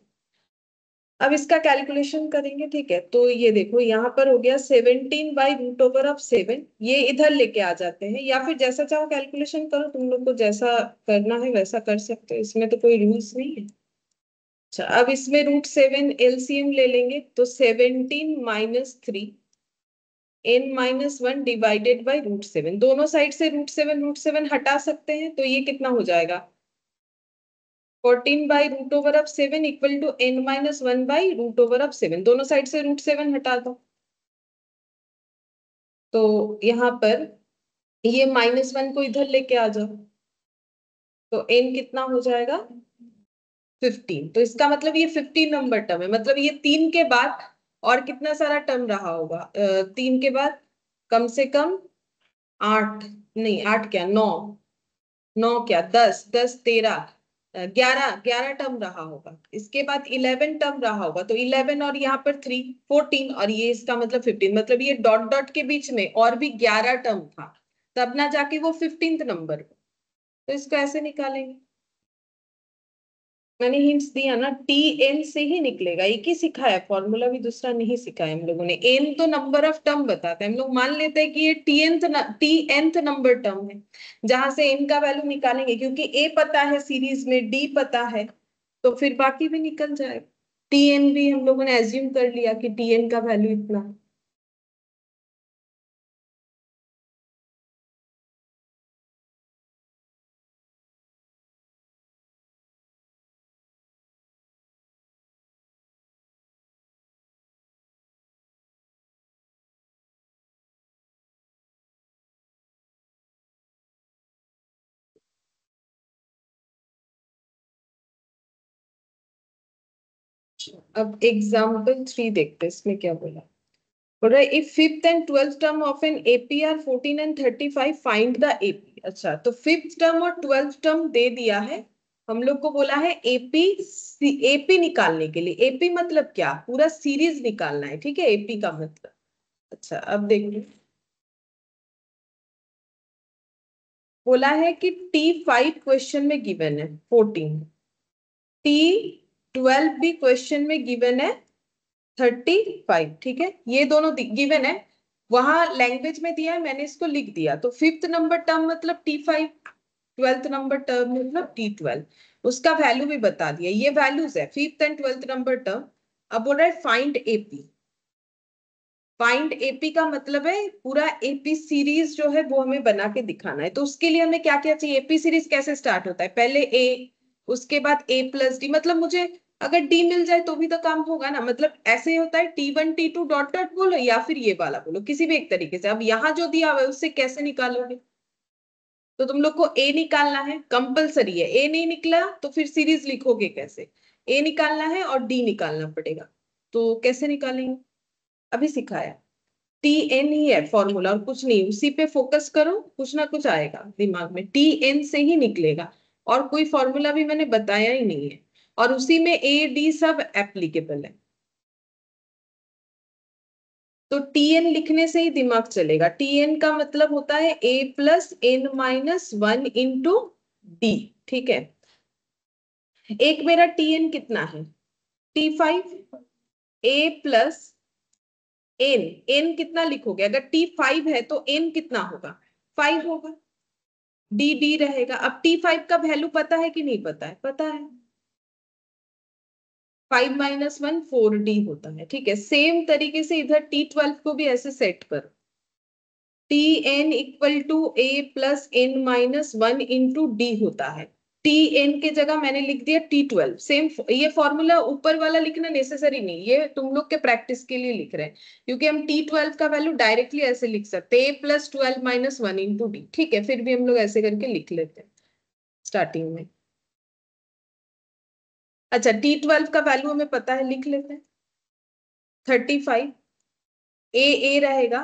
Speaker 1: अब इसका कैलकुलेशन करेंगे, ठीक है, तो ये देखो यहाँ पर हो गया 17/√7, ये इधर लेके आ जाते हैं, या फिर जैसा चाहो कैलकुलेशन करो, तुम लोग को जैसा करना है वैसा कर सकते हो, इसमें तो कोई रूल्स नहीं है। अच्छा, अब इसमें √7 LCM ले लेंगे तो 17 - 3 N-1 /√7, दोनों साइड से √7 हटा सकते हैं, तो ये कितना हो जाएगा, 14/√7 = N-1 /√7, दोनों साइड से √7 हटा दो, तो यहाँ पर ये -1 को इधर लेके आ जाओ, तो n कितना हो जाएगा 15। तो इसका मतलब ये 15 नंबर टर्म है, मतलब ये 3 के बाद और कितना सारा टर्म रहा होगा, 3 के बाद कम से कम 8, नहीं 8 क्या 9, 9 क्या 10, 10 13 11, 11 टर्म रहा होगा। इसके बाद 11 टर्म रहा होगा, तो 11 और यहाँ पर 3 14, और ये इसका मतलब 15, मतलब ये डॉट डॉट के बीच में और भी 11 टर्म था, तब ना जाके वो 15th नंबर। तो इसको ऐसे निकालेंगे, मैंने हिंट्स दिया ना, टी एन से ही निकलेगा। एक ही सिखाया फॉर्मूला, भी दूसरा नहीं सिखाया हम लोगों ने। एन तो नंबर ऑफ टर्म बताते हैं, हम लोग मान लेते हैं कि ये टी एनथ नंबर टर्म है, जहां से एन का वैल्यू निकालेंगे, क्योंकि ए पता है सीरीज में, डी पता है, तो फिर बाकी भी निकल जाएगा। टी एन भी हम लोगों ने एज्यूम कर लिया कि टी एन का वैल्यू इतना है। अब एग्जाम्पल 3 देखते हैं, इसमें क्या बोला। बोल रहा है if fifth and 12th term of an AP are 14 and 35, find the AP. अच्छा, तो फिफ्थ टर्म और 12th टर्म दे दिया है, हम लोग को बोला है एपी, एपी निकालने के लिए। एपी मतलब क्या, पूरा सीरीज निकालना है, ठीक है, एपी का मतलब। अच्छा अब देखिए, बोला है कि T5 क्वेश्चन में गिवन है 14, T12 भी क्वेश्चन में गिवन है 35, ठीक है, ये दोनों गिवन है। वहां लैंग्वेज में दिया है, मैंने इसको लिख दिया। तो फिफ्थ नंबर टर्म मतलब T5, 12th नंबर टर्म मतलब T12, उसका वैल्यू भी बता दिया। ये वैल्यूज है fifth and 12th number term. अब बोल रहा है फाइंड एपी। फाइंड एपी का मतलब है पूरा एपी सीरीज जो है वो हमें बना के दिखाना है। तो उसके लिए हमें क्या क्या चाहिए, एपी सीरीज कैसे स्टार्ट होता है, पहले ए, उसके बाद ए प्लस डी, मतलब मुझे अगर डी मिल जाए तो भी तो काम होगा ना, मतलब ऐसे होता है T1 T2 डॉट डॉट बोलो, या फिर ये वाला बोलो, किसी भी एक तरीके से। अब यहाँ जो दिया हुआ है उससे कैसे निकालोगे, तो तुम लोग को ए निकालना है, कंपलसरी है। ए नहीं निकला तो फिर सीरीज लिखोगे कैसे, ए निकालना है और डी निकालना पड़ेगा। तो कैसे निकालेंगे, अभी सिखाया। टी एन ही है फॉर्मूला, और कुछ नहीं, उसी पे फोकस करो, कुछ ना कुछ आएगा दिमाग में। टी एन से ही निकलेगा, और कोई फॉर्मूला भी मैंने बताया ही नहीं है, और उसी में ए डी सब एप्लीकेबल है। तो टी एन लिखने से ही दिमाग चलेगा। टी एन का मतलब होता है A plus N minus 1 into D, ठीक है। एक मेरा टी एन कितना है T5, ए प्लस एन, एन कितना लिखोगे, अगर T5 है तो एन कितना होगा 5 होगा, डी डी रहेगा। अब T5 का वैल्यू पता है कि नहीं पता है, पता है, 5 माइनस 1 4D होता है, ठीक है। सेम तरीके से इधर T12 को भी ऐसे सेट करो, t n equal to A plus N minus 1 into d होता है। टी एन के जगह मैंने लिख दिया T12। सेम ये फॉर्मूला ऊपर वाला लिखना नेसेसरी नहीं, ये तुम लोग के प्रैक्टिस के लिए लिख रहे हैं, क्योंकि हम T12 का वैल्यू डायरेक्टली ऐसे लिख सकते हैं, ए प्लस 12 माइनस 1 इंटू डी, ठीक है। फिर भी हम लोग ऐसे करके लिख लेते हैं स्टार्टिंग में। अच्छा, T12 का वैल्यू हमें पता है, लिख लेते हैं 35, ए रहेगा,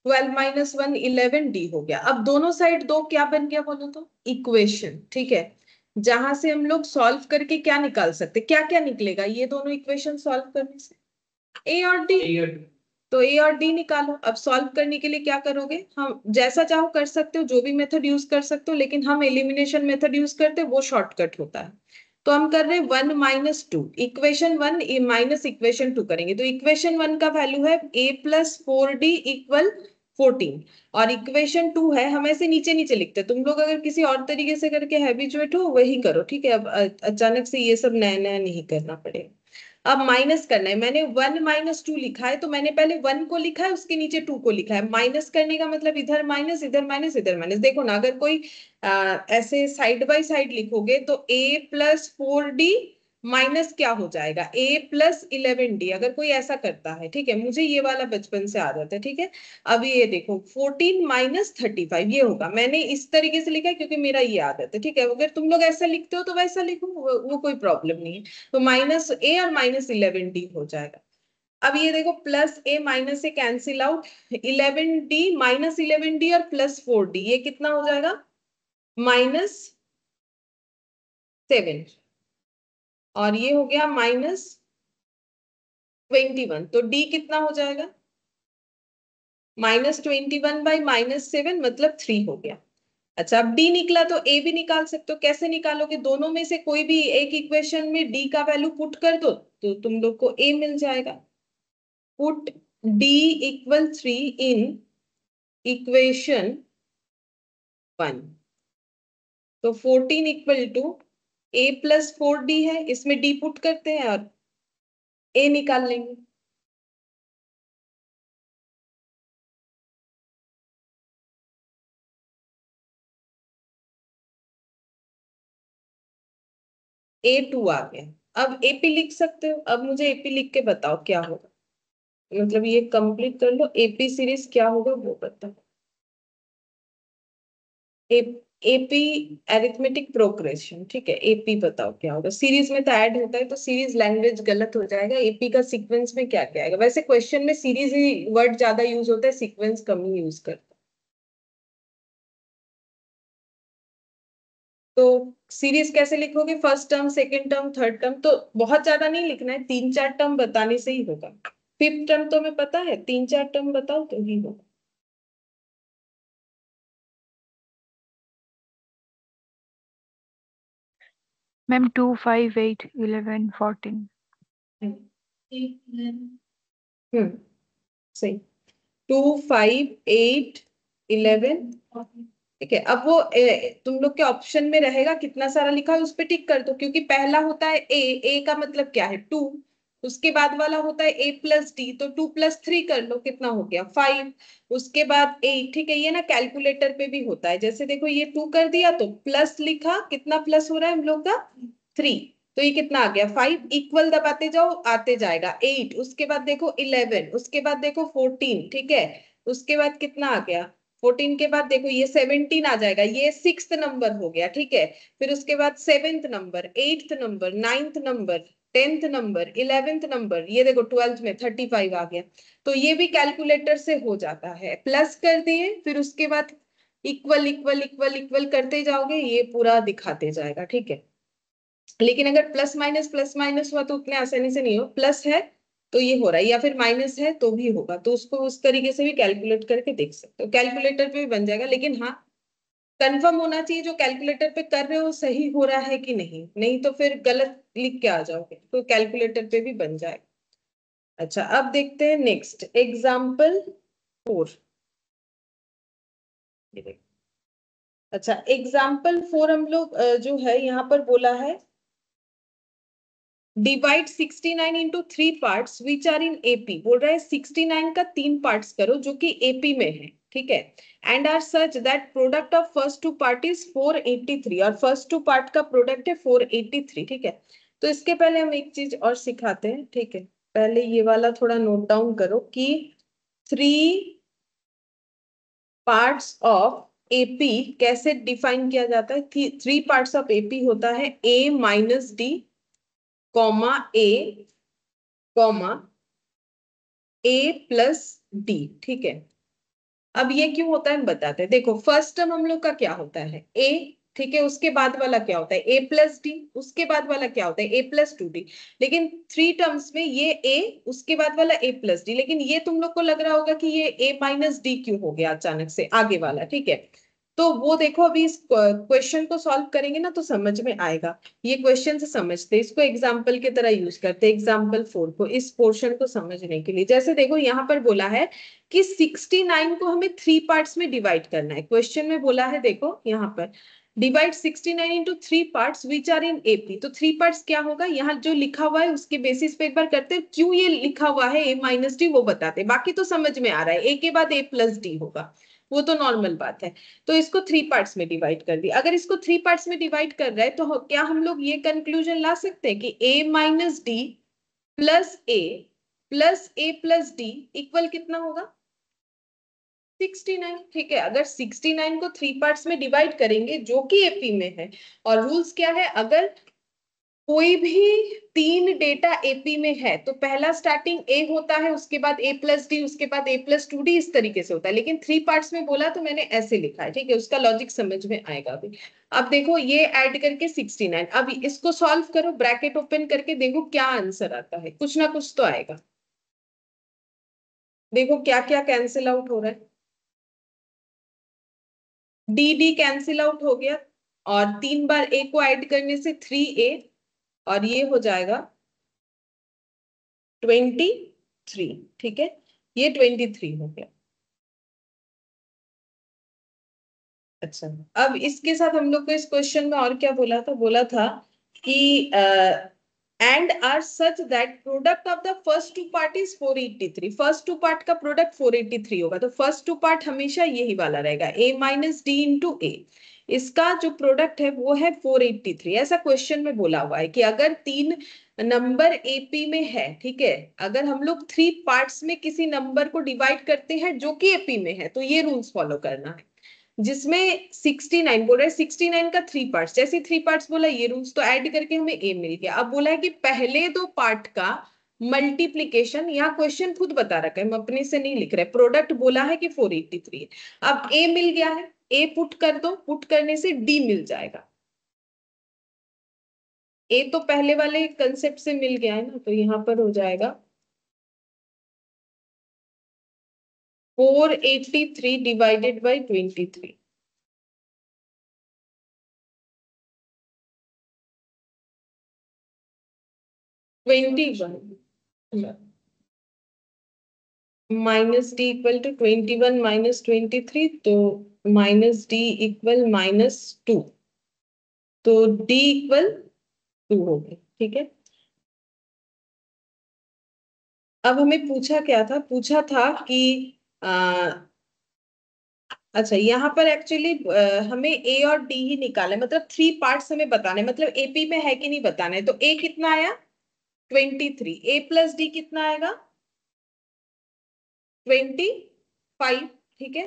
Speaker 1: 12 माइनस 1 11 डी हो गया। अब दोनों साइड दो क्या बन गया बोलो तो, इक्वेशन, ठीक है, जहां से हम लोग सॉल्व करके क्या निकाल सकते, क्या क्या निकलेगा ये दोनों इक्वेशन सॉल्व करने से, ए और डी। तो ए और डी निकालो। अब सॉल्व करने के लिए क्या करोगे, हम जैसा चाहो कर सकते हो, जो भी मेथड यूज कर सकते हो, लेकिन हम एलिमिनेशन मेथड यूज करते हैं, वो शॉर्टकट होता है। तो हम कर रहे हैं 1 माइनस 2, इक्वेशन 1 माइनस इक्वेशन 2 करेंगे। तो इक्वेशन 1 का वैल्यू है a प्लस 4d इक्वल 14, और इक्वेशन 2 है, हम ऐसे नीचे नीचे लिखते हैं, तुम लोग अगर किसी और तरीके से करके हैबिचुएट हो वही करो, ठीक है। अब अचानक से ये सब नया नया नहीं करना पड़ेगा। अब माइनस करना है, मैंने 1 माइनस 2 लिखा है, तो मैंने पहले 1 को लिखा है, उसके नीचे 2 को लिखा है। माइनस करने का मतलब इधर माइनस इधर माइनस इधर माइनस। देखो ना, अगर कोई ऐसे साइड बाय साइड लिखोगे तो a प्लस 4d माइनस क्या हो जाएगा, a प्लस 11d, अगर कोई ऐसा करता है, ठीक है, मुझे ये वाला बचपन से आदत है, ठीक है। अब ये देखो 14 माइनस 35 ये होगा, मैंने इस तरीके से लिखा है क्योंकि मेरा ये आदत है, ठीक है। अगर तुम लोग ऐसा लिखते हो तो वैसा लिखो, वो कोई प्रॉब्लम नहीं है। तो माइनस a और माइनस 11d हो जाएगा। अब ये देखो प्लस a माइनस से cancel out, 11d minus 11d और प्लस 4d, ये कितना हो जाएगा, -7, और ये हो गया -21, तो d कितना हो जाएगा, -21 बाई -7 मतलब 3 हो गया। अच्छा, अब d निकला तो a भी निकाल सकते हो, कैसे निकालोगे, दोनों में से कोई भी एक इक्वेशन में d का वैल्यू पुट कर दो तो तुम लोग को a मिल जाएगा। Put d equal 3 in equation 1, तो 14 equal to a plus 4d है, इसमें d पुट करते हैं और a निकाल लेंगे। A2 आ गया। अब AP लिख सकते हो, अब मुझे AP लिख के बताओ क्या होगा, मतलब ये कंप्लीट कर लो, AP सीरीज क्या होगा वो बताओ। AP अरिथमेटिक प्रोग्रेशन, ठीक है, AP बताओ क्या होगा, सीरीज में तो ऐड होता है तो सीरीज लैंग्वेज गलत हो जाएगा, AP का सीक्वेंस में क्या क्या आएगा, वैसे क्वेश्चन में सीरीज ही वर्ड ज्यादा यूज होता है, सीक्वेंस कम ही यूज करता है। तो सीरीज कैसे लिखोगे, first term, second term, third term, तो बहुत ज्यादा नहीं लिखना है, 3-4 टर्म बताने से ही होगा। फिफ्थ टर्म तो मैं पता है, 3-4 टर्म बताओ तो ही होगा।
Speaker 3: मैम 2, 5, 8, 11, 14।
Speaker 1: हम्म, सही। 2, 5, 8, 11, ठीक है। अब वो तुम लोग के ऑप्शन में रहेगा कितना सारा लिखा है उस पर टिक कर दो, क्योंकि पहला होता है ए का मतलब क्या है 2, उसके बाद वाला होता है a प्लस डी, तो 2 प्लस 3 कर लो, कितना हो गया 5, उसके बाद 8, ठीक है। ये ना कैलकुलेटर पे भी होता है, जैसे देखो ये 2 कर दिया तो प्लस लिखा, कितना प्लस हो रहा है हम लोग का 3, तो ये कितना आ गया 5, इक्वल दबाते जाओ आते जाएगा 8, उसके बाद देखो 11, उसके बाद देखो 14, ठीक है, उसके बाद कितना आ गया 14 के बाद देखो ये 17 आ जाएगा, ये 6th नंबर हो गया, ठीक है। फिर उसके बाद 7th number, 8th number, 9th number, 10th number, 11th number, ये देखो 12th में 35 आ गया। तो ये भी कैलकुलेटर से हो जाता है, प्लस कर दिए फिर उसके बाद इक्वल इक्वल इक्वल इक्वल करते जाओगे, ये पूरा दिखाते जाएगा, ठीक है। लेकिन अगर प्लस माइनस हुआ तो उतने आसानी से नहीं हो, प्लस है तो ये हो रहा है, या फिर माइनस है तो भी होगा, तो उसको उस तरीके से भी कैलकुलेट करके देख सकते हो, कैलकुलेटर पे भी बन जाएगा। लेकिन हाँ, कंफर्म होना चाहिए जो कैलकुलेटर पे कर रहे हो सही हो रहा है कि नहीं, नहीं तो फिर गलत लिख के आ जाओगे, तो कैलकुलेटर पे भी बन जाएगा। अच्छा, अब देखते हैं नेक्स्ट एग्जाम्पल 4। अच्छा, एग्जाम्पल 4 हम लोग जो है यहाँ पर बोला है divide 69 into 3 parts which are in AP, बोल रहा है 69 का 3 पार्ट्स करो जो कि एपी में है, ठीक है, and are such that product of first two part is 483, और फर्स्ट टू पार्ट का प्रोडक्ट है 483, ठीक है। तो इसके पहले हम एक चीज और सिखाते हैं, ठीक है, पहले ये वाला थोड़ा नोट डाउन करो कि 3 पार्ट्स ऑफ एपी कैसे डिफाइन किया जाता है। 3 पार्ट्स ऑफ एपी होता है ए माइनस डी, कॉमा ए, कॉमा ए प्लस डी, ठीक है। अब ये क्यों होता है हम बताते हैं, देखो फर्स्ट टर्म हम लोग का क्या होता है ए, ठीक है, उसके बाद वाला क्या होता है ए प्लस डी, उसके बाद वाला क्या होता है ए प्लस 2d, लेकिन 3 टर्म्स में ये ए, उसके बाद वाला ए प्लस डी, लेकिन ये तुम लोग को लग रहा होगा कि ये ए माइनस डी क्यों हो गया अचानक से आगे वाला, ठीक है। तो वो देखो अभी इस क्वेश्चन को सॉल्व करेंगे ना तो समझ में आएगा, ये क्वेश्चन से समझते हैं, इसको एग्जाम्पल की तरह यूज करते हैं एग्जाम्पल 4 को इस पोर्शन को समझने के लिए। जैसे देखो यहाँ पर बोला है कि 69 को हमें 3 पार्ट्स में डिवाइड करना है, क्वेश्चन में बोला है देखो यहाँ पर divide 69 into 3 parts which are in AP, तो 3 पार्ट्स क्या होगा, यहाँ जो लिखा हुआ है उसके बेसिस पे एक बार करते हैं, क्यों ये लिखा हुआ है ए माइनस डी वो बताते हैं, बाकी तो समझ में आ रहा है, ए के बाद ए प्लस डी होगा। वो तो नॉर्मल बात है। तो इसको 3 पार्ट्स में डिवाइड कर दिया। अगर इसको 3 पार्ट्स में डिवाइड कर रहा है तो क्या हम लोग ये कंक्लूजन ला सकते हैं कि a minus D plus A plus D equal कितना होगा? 69। ठीक है, अगर 69 को 3 पार्ट्स में डिवाइड करेंगे जो कि एपी में है, और रूल्स क्या है, अगर कोई भी 3 डेटा एपी में है तो पहला स्टार्टिंग ए होता है, उसके बाद ए प्लस डी, उसके बाद ए प्लस टू डी, इस तरीके से होता है। लेकिन 3 पार्ट्स में बोला तो मैंने ऐसे लिखा है। ठीक है, उसका लॉजिक समझ में आएगा अभी। अब देखो ये ऐड करके 69, अब इसको सॉल्व करो, ब्रैकेट ओपन करके देखो क्या आंसर आता है, कुछ ना कुछ तो आएगा। देखो क्या क्या कैंसिल आउट हो रहा है। डी डी कैंसिल आउट हो गया, और 3 बार ए को ऐड करने से 3a, और ये हो जाएगा 23। ठीक है, ये 23 हो गया। अच्छा, अब इसके साथ हम लोग को इस क्वेश्चन में और क्या बोला था? बोला था कि and are such that product of the first two part is 483। First two part का प्रोडक्ट 483 होगा, तो फर्स्ट टू पार्ट हमेशा यही वाला रहेगा, a माइनस डी इंटू ए। इसका जो प्रोडक्ट है वो है 483। ऐसा क्वेश्चन में बोला हुआ है कि अगर 3 नंबर एपी में है, ठीक है, अगर हम लोग 3 पार्ट्स में किसी नंबर को डिवाइड करते हैं जो कि एपी में है, तो ये रूल्स फॉलो करना है। जिसमें 69 बोल रहा है, 69 का 3 पार्ट्स, जैसे 3 पार्ट्स बोला ये रूल्स तो ऐड करके हमें ए मिल गया। अब बोला है कि पहले 2 पार्ट का मल्टीप्लीकेशन, यहाँ क्वेश्चन खुद बता रखा है, हम अपने से नहीं लिख रहे, प्रोडक्ट बोला है कि 483 है। अब ए मिल गया है, ए पुट कर दो, पुट करने से डी मिल जाएगा। ए तो पहले वाले कंसेप्ट से मिल गया है ना, तो यहाँ पर हो जाएगा 483 divided by 23। Minus d equal to 21 minus 23, तो माइनस डी इक्वल -2, तो डी इक्वल 2 हो गया। ठीक है, अब हमें पूछा क्या था? पूछा था कि अच्छा, यहाँ पर एक्चुअली हमें ए और डी ही निकाले, मतलब 3 पार्ट्स हमें बताने, मतलब एपी में है कि नहीं बताना है। तो ए कितना आया? 23। ए प्लस डी कितना आएगा? 25। ठीक है,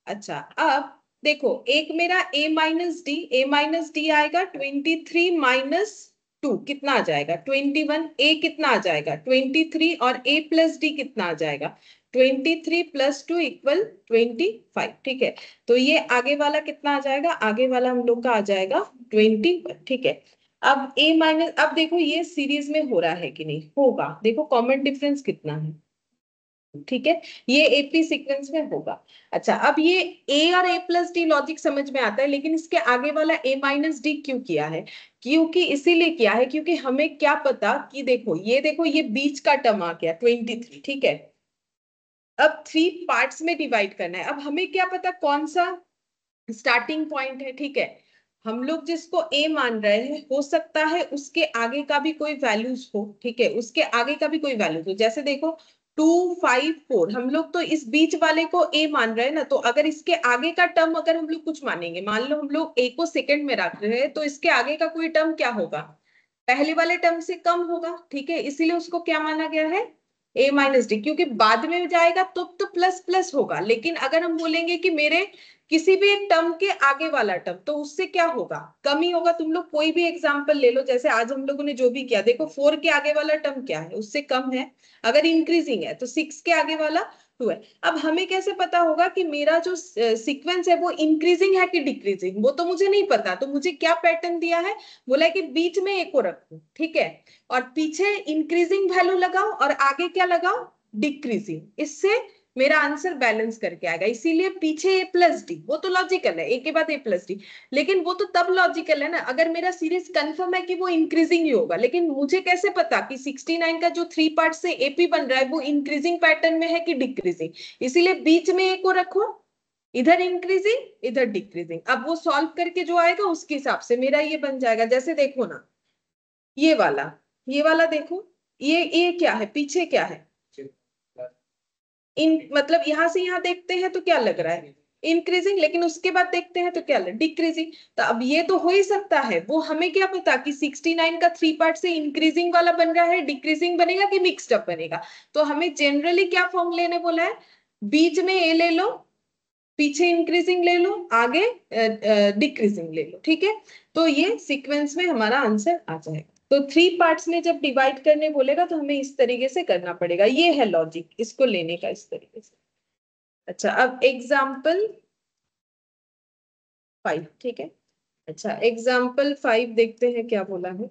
Speaker 1: अच्छा अब देखो, एक मेरा ए माइनस डी आएगा 23 माइनस 2 कितना आ जाएगा? 21। ए कितना आ जाएगा? 23, और ए प्लस डी कितना आ जाएगा? 23 प्लस 2 इक्वल 25। ठीक है, तो ये आगे वाला कितना आ जाएगा? आगे वाला हम लोग का आ जाएगा 21। ठीक है, अब ए माइनस, अब देखो ये सीरीज में हो रहा है कि नहीं होगा, देखो कॉमन डिफरेंस कितना है। ठीक है, ये एपी सीक्वेंस में होगा। अच्छा, अब ये ए और ए प्लस डी लॉजिक समझ में आता है, लेकिन इसके आगे वाला ए माइनस डी क्यों किया है? क्योंकि इसीलिए किया है क्योंकि हमें क्या पता कि देखो ये बीच का टर्म आ गया 23। ठीक है, अब 3 पार्ट्स में डिवाइड करना है। अब हमें क्या पता कौन सा स्टार्टिंग पॉइंट है। ठीक है, हम लोग जिसको ए मान रहे हैं, हो सकता है उसके आगे का भी कोई वैल्यूज हो। ठीक है, उसके आगे का भी कोई वैल्यूज हो, जैसे देखो 2 5 4, हम लोग तो इस बीच वाले को ए मान रहे हैं ना, तो अगर इसके आगे का टर्म अगर हम लोग कुछ मानेंगे, मान लो हम लोग ए को सेकंड में रख रहे हैं, तो इसके आगे का कोई टर्म क्या होगा? पहले वाले टर्म से कम होगा। ठीक है, इसीलिए उसको क्या माना गया है? ए माइनस डी, क्योंकि बाद में जाएगा तो प्लस प्लस होगा, लेकिन अगर हम बोलेंगे कि मेरे किसी भी एक टर्म के आगे वाला टर्म, तो उससे क्या होगा? कम ही होगा। तुम लोग कोई भी एग्जांपल ले लो, जैसे आज हम लोगों ने जो भी किया, देखो 4 के आगे वाला टर्म क्या है? उससे कम है। अगर इंक्रीजिंग है तो 6 के आगे वाला 2 है। अब हमें कैसे पता होगा कि मेरा जो सीक्वेंस है वो इंक्रीजिंग है कि डिक्रीजिंग? वो तो मुझे नहीं पता, तो मुझे क्या पैटर्न दिया है? बोला है कि बीच में एक को रखो। ठीक है, और पीछे इंक्रीजिंग वैल्यू लगाओ और आगे क्या लगाओ? डिक्रीजिंग। इससे मेरा आंसर बैलेंस करके आएगा, इसीलिए पीछे ए प्लस डी, वो तो लॉजिकल है, ए के बाद ए प्लस डी। लेकिन वो तो तब लॉजिकल है ना अगर मेरा सीरीज कंफर्म है कि वो इंक्रीजिंग ही होगा। लेकिन मुझे कैसे पता कि 69 का जो 3 पार्ट से एपी बन रहा है वो इंक्रीजिंग पैटर्न में है कि डिक्रीजिंग? इसीलिए बीच में ए को रखो, इधर इंक्रीजिंग इधर डिक्रीजिंग। अब वो सॉल्व करके जो आएगा उसके हिसाब से मेरा ये बन जाएगा। जैसे देखो ना, ये वाला, ये वाला देखो, ये क्या है? पीछे क्या है? इन मतलब यहां से यहां देखते हैं तो क्या लग रहा है? इंक्रीजिंग, लेकिन उसके बाद देखते हैं तो क्या डिक्रीजिंग। तो अब ये तो हो ही सकता है, वो हमें क्या पता कि 69 का 3 पार्ट से इंक्रीजिंग वाला बन रहा है, डिक्रीजिंग बनेगा कि मिक्स्ड अप बनेगा। तो हमें जनरली क्या फॉर्म लेने बोला है, बीच में ए ले लो, पीछे इंक्रीजिंग ले लो, आगे डिक्रीजिंग ले लो, ठीक है। तो ये सीक्वेंस में हमारा आंसर आ जाएगा। तो 3 पार्ट्स में जब डिवाइड करने बोलेगा तो हमें इस तरीके से करना पड़ेगा, ये है लॉजिक इसको लेने का, इस तरीके से। अच्छा, अब एग्जाम्पल 5, ठीक है। अच्छा, एग्जाम्पल 5 देखते हैं क्या बोला है।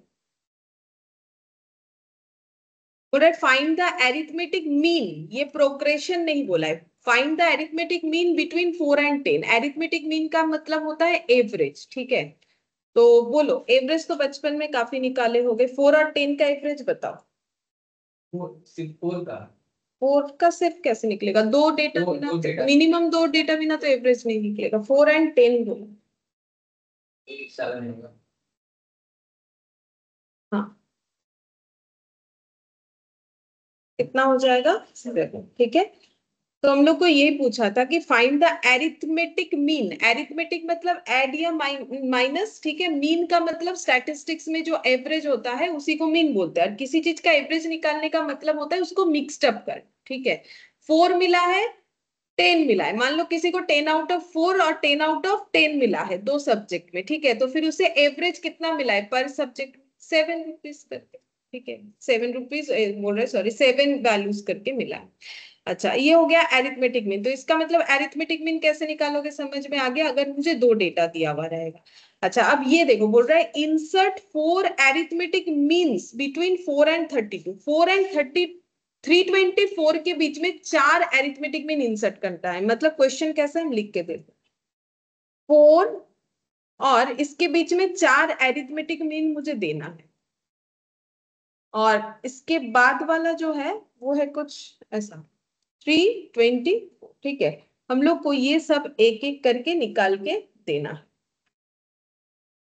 Speaker 1: बोला फाइंड द एरिथमेटिक मीन, ये प्रोग्रेशन नहीं बोला है, find the arithmetic mean between 4 and 10। Arithmetic mean का मतलब होता है एवरेज, ठीक है। तो बोलो, एवरेज तो बचपन में काफी निकाले होंगे, 4 और 10 का एवरेज बताओ।
Speaker 2: सिर्फ 4 का,
Speaker 1: 4 का सिर्फ कैसे निकलेगा, दो डेटा बिना, मिनिमम 2 डेटा बिना तो एवरेज नहीं निकलेगा। 4 एंड 10 बोलो।
Speaker 2: 7 होगा।
Speaker 1: हाँ, कितना हो जाएगा, 7, ठीक है। तो हम लोग को यही पूछा था कि find the arithmetic mean. Arithmetic मतलब ऐड या माइनस, ठीक है। मीन का मतलब स्टैटिस्टिक्स में जो एवरेज होता है उसी को मीन बोलते हैं। और किसी चीज का एवरेज निकालने का मतलब होता है उसको मिक्स्ड अप कर, ठीक है। 4 मिला है, 10 मिला है, मान लो किसी को 10 आउट ऑफ 4 और 10 आउट ऑफ 10 मिला है दो सब्जेक्ट में, ठीक है। तो फिर उसे एवरेज कितना मिला है पर सब्जेक्ट, 7 रुपीज करके, ठीक है। 7 रुपीज बोल रहे, सॉरी 7 वैल्यूज करके मिला है। अच्छा, ये हो गया एरिथमेटिक मीन। तो इसका मतलब एरिथमेटिक मीन कैसे निकालोगे, समझ में आ गया, अगर मुझे 2 डेटा दिया हुआ रहेगा। अच्छा, अब ये देखो, बोल रहा है insert 4 arithmetic means between 4 and 32। 4 and 324 के बीच में 4 एरिथमेटिक मीन इंसर्ट करता है। मतलब क्वेश्चन कैसे हम लिख के देते, 4 और इसके बीच में 4 एरिथमेटिक मीन मुझे देना है, और इसके बाद वाला जो है वो है कुछ ऐसा 320, ठीक है। हम लोग को ये सब एक एक करके निकाल के देना है।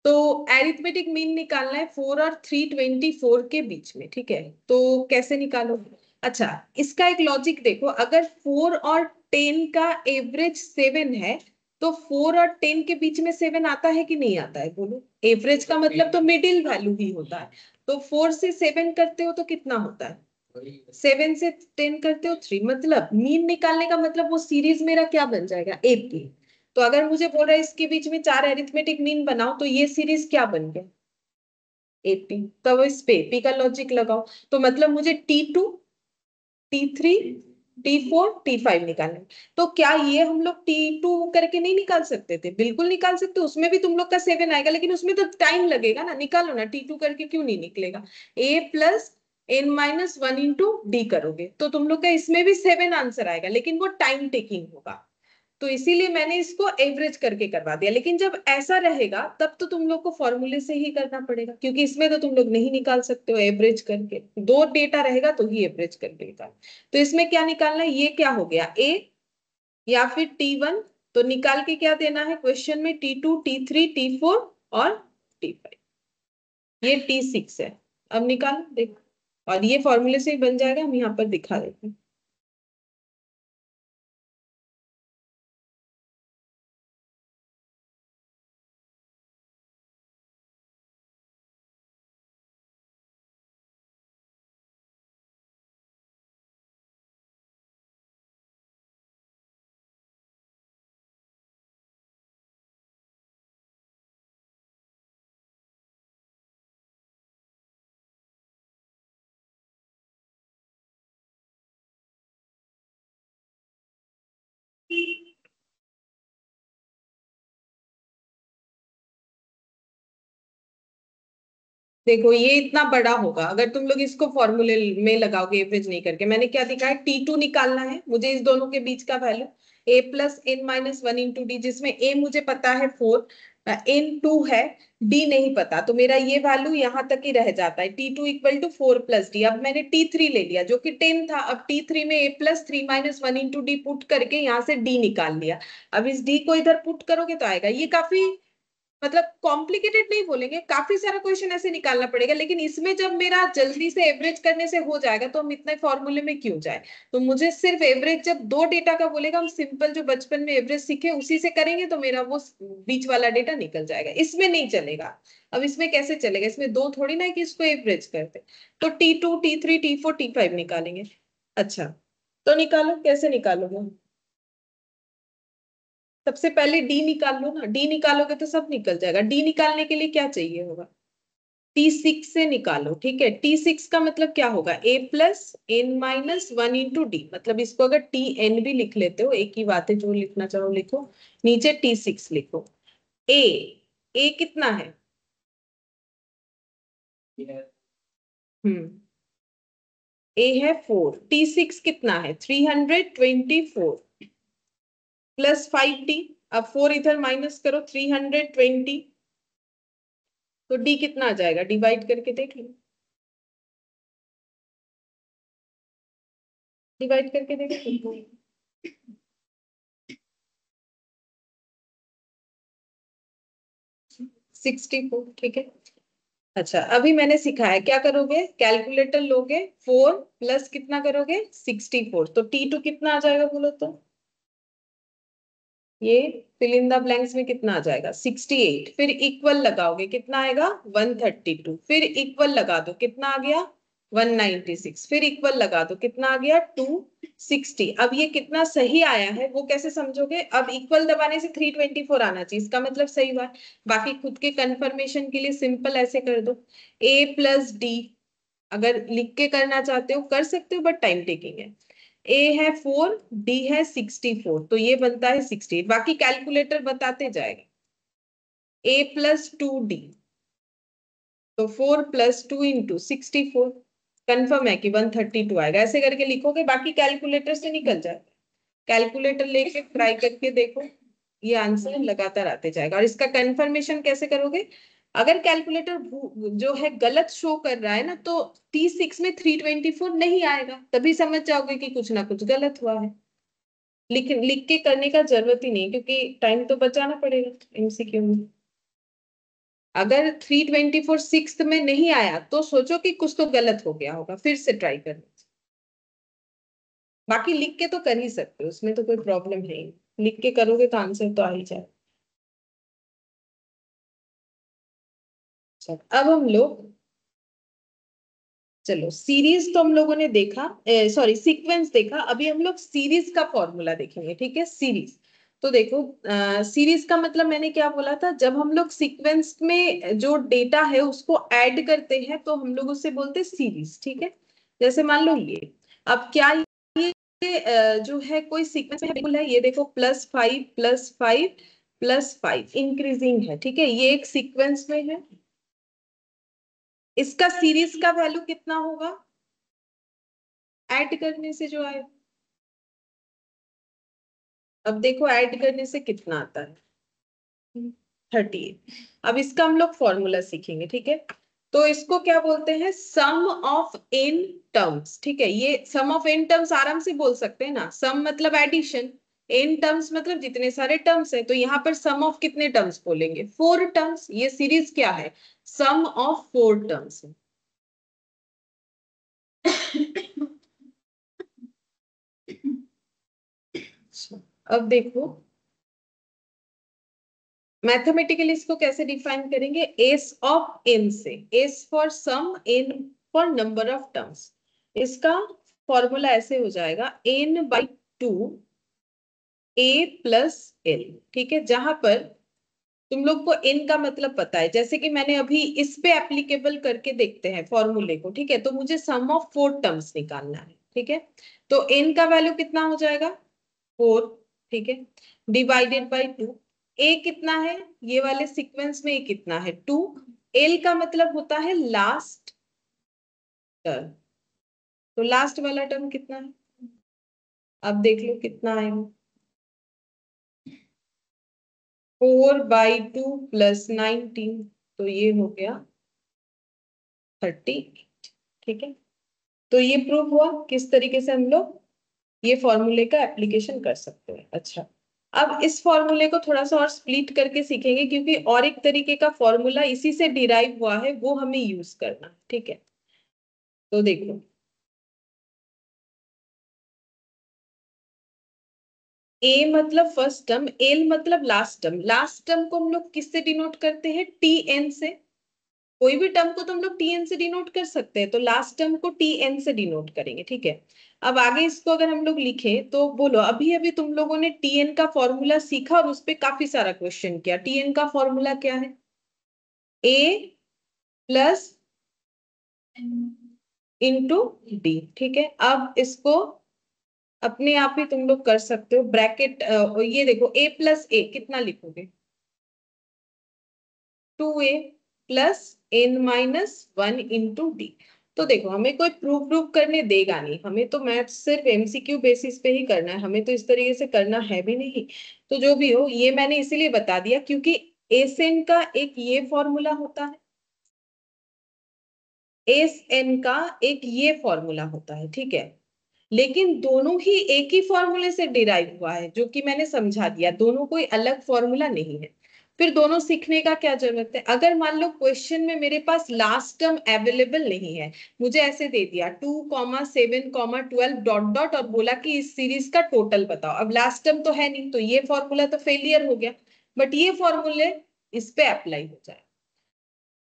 Speaker 1: तो एरिथमेटिक मीन निकालना है 4 और 324 के बीच में, ठीक है। तो कैसे निकालोगे, अच्छा इसका एक लॉजिक देखो, अगर 4 और 10 का एवरेज 7 है तो 4 और 10 के बीच में 7 आता है कि नहीं आता है, बोलो। एवरेज का मतलब तो मिडिल वैल्यू ही होता है। तो 4 से 7 करते हो तो कितना होता है, 7 से 10 करते हो 3, मतलब मीन निकालने का मतलब वो सीरीज मेरा क्या बन जाएगा, 80। तो अगर मुझे बोल रहा है इसके बीच में 4 एरिथमेटिक मीन बनाओ तो ये सीरीज क्या बन गया, 80। तब इस पे पी का लॉजिक लगाओ, तो मतलब मुझे T2, T3, T4, T5 निकालना है। तो क्या ये हम लोग T2 करके नहीं निकाल सकते थे, बिल्कुल निकाल सकते, उसमें भी तुम लोग का 7 आएगा, लेकिन उसमें तो टाइम लगेगा ना। निकालो ना, T2 करके क्यों नहीं निकलेगा, A plus n-1 into D करोगे तो तुम लोग का इसमें भी 7 आंसर आएगा, लेकिन वो टाइम टेकिंग होगा। तो इसीलिए मैंने इसको एवरेज करके करवा दिया। लेकिन जब ऐसा रहेगा तब तो तुम लोग को फॉर्मूले से ही करना पड़ेगा, क्योंकि इसमें तो तुम लोग नहीं निकाल सकते हो एवरेज करके, 2 डेटा रहेगा तो ही एवरेज करके निकाल। तो इसमें क्या निकालना है, ये क्या हो गया, ए या फिर T1। तो निकाल के क्या देना है क्वेश्चन में, T2, T3, T4 और T5, ये T6 है। अब निकाल देखो, और ये फॉर्मूले से ही बन जाएगा, हम यहाँ पर दिखा देते हैं। देखो ये इतना बड़ा होगा अगर तुम लोग इसको फॉर्मूले में लगाओगे एवरेज नहीं करके। मैंने क्या दिखाया, T2 निकालना है मुझे, इस दोनों के बीच का value A plus n-1 into D, जिसमें A मुझे पता है 4, n 2 है, D नहीं पता, तो मेरा ये वैल्यू यहाँ तक ही रह जाता है, T2 equal to 4 plus D. अब मैंने T3 ले लिया जो कि 10 था, अब T3 में A plus 3-1 into D put करके यहाँ से D निकाल लिया। अब इस D को इधर पुट करोगे तो आएगा, ये काफी मतलब कॉम्प्लिकेटेड नहीं बोलेंगे, काफी सारा क्वेश्चन ऐसे निकालना पड़ेगा, लेकिन इसमें जब मेरा जल्दी से एवरेज करने से हो जाएगा तो हम इतने फॉर्मूले में क्यों जाए। तो मुझे सिर्फ एवरेज जब दो डेटा का बोलेगा, हम सिंपल जो बचपन में एवरेज सीखे उसी से करेंगे तो मेरा वो बीच वाला डेटा निकल जाएगा, इसमें नहीं चलेगा। अब इसमें कैसे चलेगा, इसमें दो थोड़ी ना कि इसको एवरेज करते। तो T2 T3 T4 T5 निकालेंगे। अच्छा, तो निकालो, कैसे निकालोगे। सबसे पहले डी निकाल लो ना, डी निकालोगे तो सब निकल जाएगा। डी निकालने के लिए क्या चाहिए होगा, T6 से निकालो। ठीक है, T6 का मतलब क्या होगा, A+N-1 × D, मतलब इसको अगर TN भी लिख लेते हो, एक ही बात है, जो लिखना चाहो लिखो, नीचे T6 लिखो। ए ए कितना है, हम्म ए है 4, T6 कितना है 324 प्लस 5D। अब 4 इधर माइनस करो, 320, तो डी कितना आ जाएगा, डिवाइड करके देख लो, डिवाइड करके देखो। 64, ठीक है। अच्छा, अभी मैंने सिखाया क्या करोगे, कैलकुलेटर लोगे, 4 प्लस कितना करोगे 64, तो T2 कितना आ जाएगा बोलो तो, ये फिल इन द ब्लैंक्स में कितना आ जाएगा 68, फिर इक्वल लगाओगे कितना आएगा 132, फिर इक्वल लगा दो कितना आ गया 196, फिर इक्वल लगा दो कितना आ गया 260। अब ये कितना सही आया है वो कैसे समझोगे, अब इक्वल दबाने से 324 आना चाहिए, इसका मतलब सही हुआ। बाकी खुद के कंफर्मेशन के लिए सिंपल ऐसे कर दो, A+D, अगर लिख के करना चाहते हो कर सकते हो, बट टाइम टेकिंग है। ए है 4, डी है 64, तो ये बनता है 68, बाकी कैलकुलेटर बताते जाएगा। A+2D, तो 4+2 × 64, कंफर्म है कि 132 आएगा, ऐसे करके लिखोगे, बाकी कैलकुलेटर से निकल जाएगा। कैलकुलेटर लेके ट्राई करके देखो, ये आंसर लगातार आते जाएगा। और इसका कंफर्मेशन कैसे करोगे, अगर कैलकुलेटर जो है गलत शो कर रहा है ना, तो T6 में 324 नहीं आएगा, तभी समझ जाओगे कि कुछ ना कुछ गलत हुआ है। लिख के करने का जरूरत ही नहीं, क्योंकि टाइम तो बचाना पड़ेगा MCQ में। अगर 324 सिक्स्थ में नहीं आया तो सोचो कि कुछ तो गलत हो गया होगा, फिर से ट्राई करना। बाकी लिख के तो कर ही सकते हो, उसमें तो कोई प्रॉब्लम है ही, लिख के करोगे तो आंसर तो आ ही जाए। अब हम लोग, चलो सीरीज तो हम लोगों ने देखा, सॉरी सीक्वेंस देखा, अभी हम लोग सीरीज का फॉर्मूला देखेंगे। ठीक है, सीरीज, तो देखो सीरीज का मतलब मैंने क्या बोला था, जब हम लोग सीक्वेंस में जो डेटा है उसको ऐड करते हैं तो हम लोग उससे बोलते हैं सीरीज। ठीक है, जैसे मान लो ये, अब क्या जो है कोई सीक्वेंस में बिल्कुल है, ये देखो +5 +5 +5 इंक्रीजिंग है। ठीक है, ये एक सीक्वेंस में है, इसका सीरीज का वैल्यू कितना होगा, ऐड करने से जो आए, अब देखो ऐड करने से कितना आता है 38। अब इसका हम लोग फॉर्मूला सीखेंगे। ठीक है, तो इसको क्या बोलते हैं, सम ऑफ n टर्म्स। ठीक है, ये सम ऑफ n टर्म्स आराम से बोल सकते हैं ना, सम मतलब एडिशन, n टर्म्स मतलब जितने सारे टर्म्स है, तो यहाँ पर सम ऑफ कितने टर्म्स बोलेंगे 4 टर्म्स, ये सीरीज क्या है, सम ऑफ 4 टर्म्स है। अब देखो मैथमेटिकली इसको कैसे डिफाइन करेंगे, एस ऑफ एन से, s for sum, n for number of terms. इसका फॉर्मूला ऐसे हो जाएगा n/2 A+L। ठीक है, जहां पर तुम लोग को n का मतलब पता है, जैसे कि मैंने अभी इस पे एप्लीकेबल करके देखते हैं फॉर्मूले को। ठीक है, तो मुझे सम ऑफ 4 टर्म्स निकालना है। ठीक है, तो n का वैल्यू कितना हो जाएगा 4। ठीक है, डिवाइडेड बाई 2, ए कितना है, ये वाले सीक्वेंस में ए कितना है 2, एल का मतलब होता है लास्ट टर्म, तो लास्ट वाला टर्म कितना है, अब देख लो कितना आएगा, 4/2 +19, तो ये हो गया 30। ठीक है, तो ये प्रूव हुआ किस तरीके से हम लोग ये फॉर्मूले का एप्लीकेशन कर सकते हैं। अच्छा, अब इस फॉर्मूले को थोड़ा सा और स्प्लिट करके सीखेंगे, क्योंकि और एक तरीके का फॉर्मूला इसी से डिराइव हुआ है, वो हमें यूज करना है, ठीक है। तो देखो, ए मतलब फर्स्ट टर्म, एल मतलब लास्ट टर्म। लास्ट टर्म को हम लोग किससे डिनोट करते हैं? टी एन से। कोई भी टर्म को तो हम लोग टी एन से डिनोट कर सकते हैं, तो लास्ट टर्म को टी एन से डिनोट करेंगे, ठीक है। अब आगे इसको अगर हम लोग लिखें तो बोलो, अभी अभी तुम लोगों ने टी एन का फॉर्मूला सीखा और उस पर काफी सारा क्वेश्चन किया। टी एन का फॉर्मूला क्या है? ए प्लस इंटू डी, ठीक है। अब इसको अपने आप ही तुम लोग कर सकते हो, ब्रैकेट ये देखो, ए प्लस ए कितना लिखोगे? 2a plus N minus 1 into d. तो देखो, हमें कोई प्रूफ करने देगा नहीं, हमें तो मैथ सिर्फ एमसीक्यू बेसिस पे ही करना है, हमें तो इस तरीके से करना है भी नहीं। तो जो भी हो, ये मैंने इसीलिए बता दिया क्योंकि एस एन का एक ये फॉर्मूला होता है, एस एन का एक ये फॉर्मूला होता है, ठीक है। लेकिन दोनों ही एक ही फॉर्मूले से डिराइव हुआ है, जो कि मैंने समझा दिया, दोनों कोई अलग फॉर्मूला नहीं है। फिर दोनों सीखने का क्या जरूरत है? अगर मान लो क्वेश्चन में मेरे पास लास्ट टर्म अवेलेबल नहीं है, मुझे ऐसे दे दिया 2,7,12 डॉट डॉट और बोला कि इस सीरीज का टोटल बताओ। अब लास्ट टर्म तो है नहीं, तो ये फॉर्मूला तो फेलियर हो गया, बट ये फॉर्मूले इस पे अप्लाई हो जाए।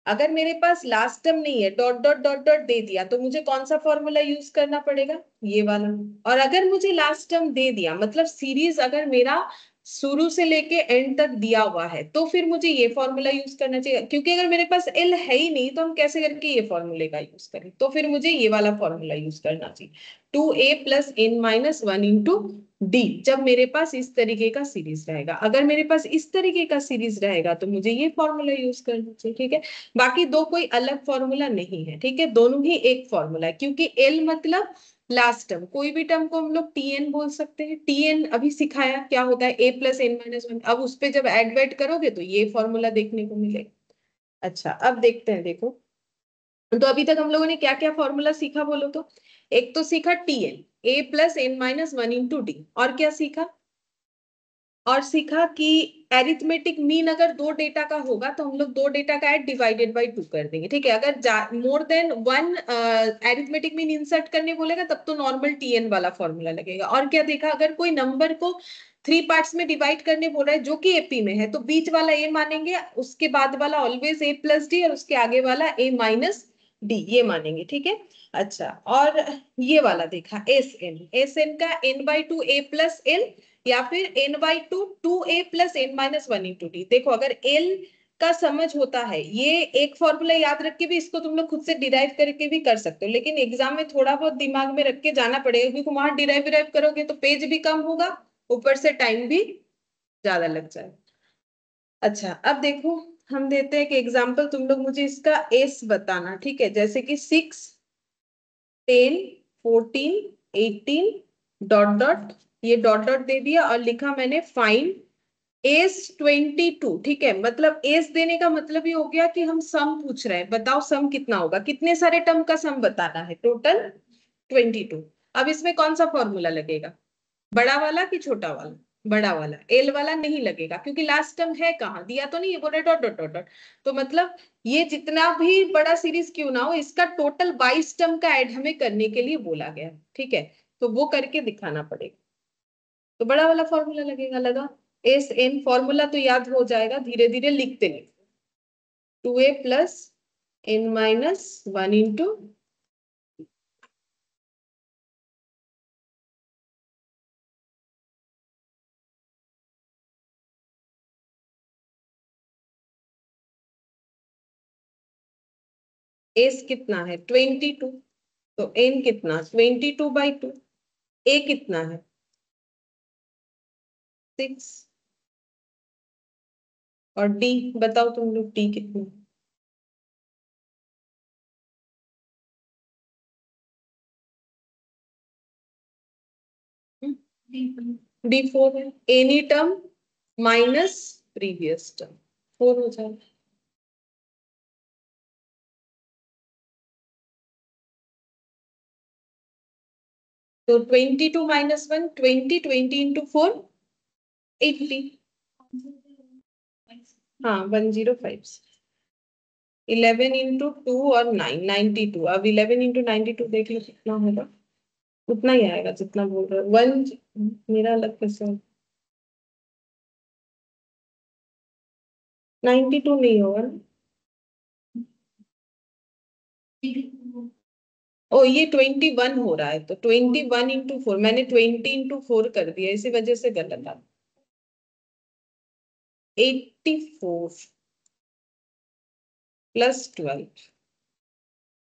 Speaker 1: अगर मेरे पास लास्ट टर्म नहीं है, डॉट डॉट डॉट डॉट दे दिया, तो मुझे कौन सा फॉर्मूला यूज करना पड़ेगा? ये वाला। और अगर मुझे लास्ट टर्म दे दिया, मतलब सीरीज अगर मेरा शुरू से लेके एंड तक दिया हुआ है, तो फिर मुझे ये फॉर्मूला यूज करना चाहिए, क्योंकि अगर मेरे पास एल है ही नहीं तो हम कैसे करके ये फॉर्मूले का यूज करें? तो फिर मुझे ये वाला फॉर्मूला यूज करना चाहिए, 2a plus N minus 1 into d, जब मेरे पास इस तरीके का सीरीज रहेगा। अगर मेरे पास इस तरीके का सीरीज रहेगा तो मुझे ये फॉर्मूला यूज करना चाहिए, ठीक है। बाकी दो कोई अलग फॉर्मूला नहीं है, ठीक है, दोनों ही एक फॉर्मूला है, क्योंकि एल मतलब लास्ट टर्म, कोई भी टर्म को हम लोग टीएन बोल सकते हैं। टीएन अभी सिखाया क्या होता है, ए प्लस एन माइनस 1। अब उस पे जब एड वेड करोगे तो ये फॉर्मूला देखने को मिलेगा। अच्छा, अब देखते हैं, देखो, तो अभी तक हम लोगों ने क्या क्या फॉर्मूला सीखा बोलो तो? एक तो सीखा TN, A plus N minus 1 into D. और क्या सीखा? और सीखा कि एरिथमेटिक मीन अगर दो डेटा का होगा तो हम लोग दो डेटा का ऐड डिवाइडेड बाई 2 कर देंगे, ठीक है। अगर more than one arithmetic mean insert करने बोलेगा तब तो नॉर्मल टीएन वाला फॉर्मूला लगेगा। और क्या देखा? अगर कोई नंबर को 3 पार्ट्स में डिवाइड करने बोल रहा है जो कि एपी में है, तो बीच वाला ए मानेंगे, उसके बाद वाला ऑलवेज ए प्लस डी, और उसके आगे वाला ए माइनस डी, ये मानेंगे, ठीक है। अच्छा, और ये वाला देखा एस एन, एस एन का N by two A plus L, या फिर n by two 2a plus N minus 1 into D. देखो, अगर l का समझ होता है, ये एक फॉर्मूला याद रख के भी इसको तुम लोग खुद से डिराइव करके भी कर सकते हो, लेकिन एग्जाम में थोड़ा बहुत दिमाग में रख के जाना पड़ेगा, क्योंकि वहां डिराइव करोगे तो पेज भी कम होगा, ऊपर से टाइम भी ज्यादा लग जाए। अच्छा, अब देखो, हम देते हैं कि एग्जाम्पल, तुम लोग मुझे इसका एस बताना, ठीक है। जैसे कि 6, 10, 14, 18 डॉट डॉट, ये डॉट डॉट दे दिया और लिखा मैंने फाइंड एस 22, ठीक है। मतलब एस देने का मतलब ये हो गया कि हम सम पूछ रहे हैं, बताओ सम कितना होगा, कितने सारे टर्म का सम बताना है, टोटल 22। अब इसमें कौन सा फॉर्मूला लगेगा? बड़ा वाला कि छोटा वाला? बड़ा वाला। एल वाला नहीं लगेगा, क्योंकि लास्ट टर्म है कहाँ, दिया तो नहीं है, बोल रहे डॉट डॉट डॉट डॉट। तो मतलब ये जितना भी बड़ा सीरीज क्यों ना हो, इसका टोटल 22 टर्म का ऐड हमें करने के लिए बोला गया, ठीक है। तो वो करके दिखाना पड़ेगा, तो बड़ा वाला फॉर्मूला लगेगा। लगा? एस एन फॉर्मूला तो याद हो जाएगा, धीरे धीरे लिखते नहीं। 2a plus N minus 1 into, S कितना है? 22। तो एन कितना? 22/2। ए कितना है? 6। और डी बताओ तुम लोग, डी कितना? डी 4 है। Any term minus previous term, 4 हो जाएगा। तो 22 माइनस 1, 20, 20 इंटू 4 80, हाँ 105। 11 इंटू 2 और 9, 92। अब 11 इंटू 92 देख लो कितना होगा, उतना ही आएगा जितना बोल रहे हो। वन, मेरा अलग कैसे, 92 नहीं होगा ना। ओ ये 21 हो रहा है, तो 21 इंटू 4, मैंने 20 इंटू 4 कर दिया, इसी वजह से गलत आ। 84 प्लस 12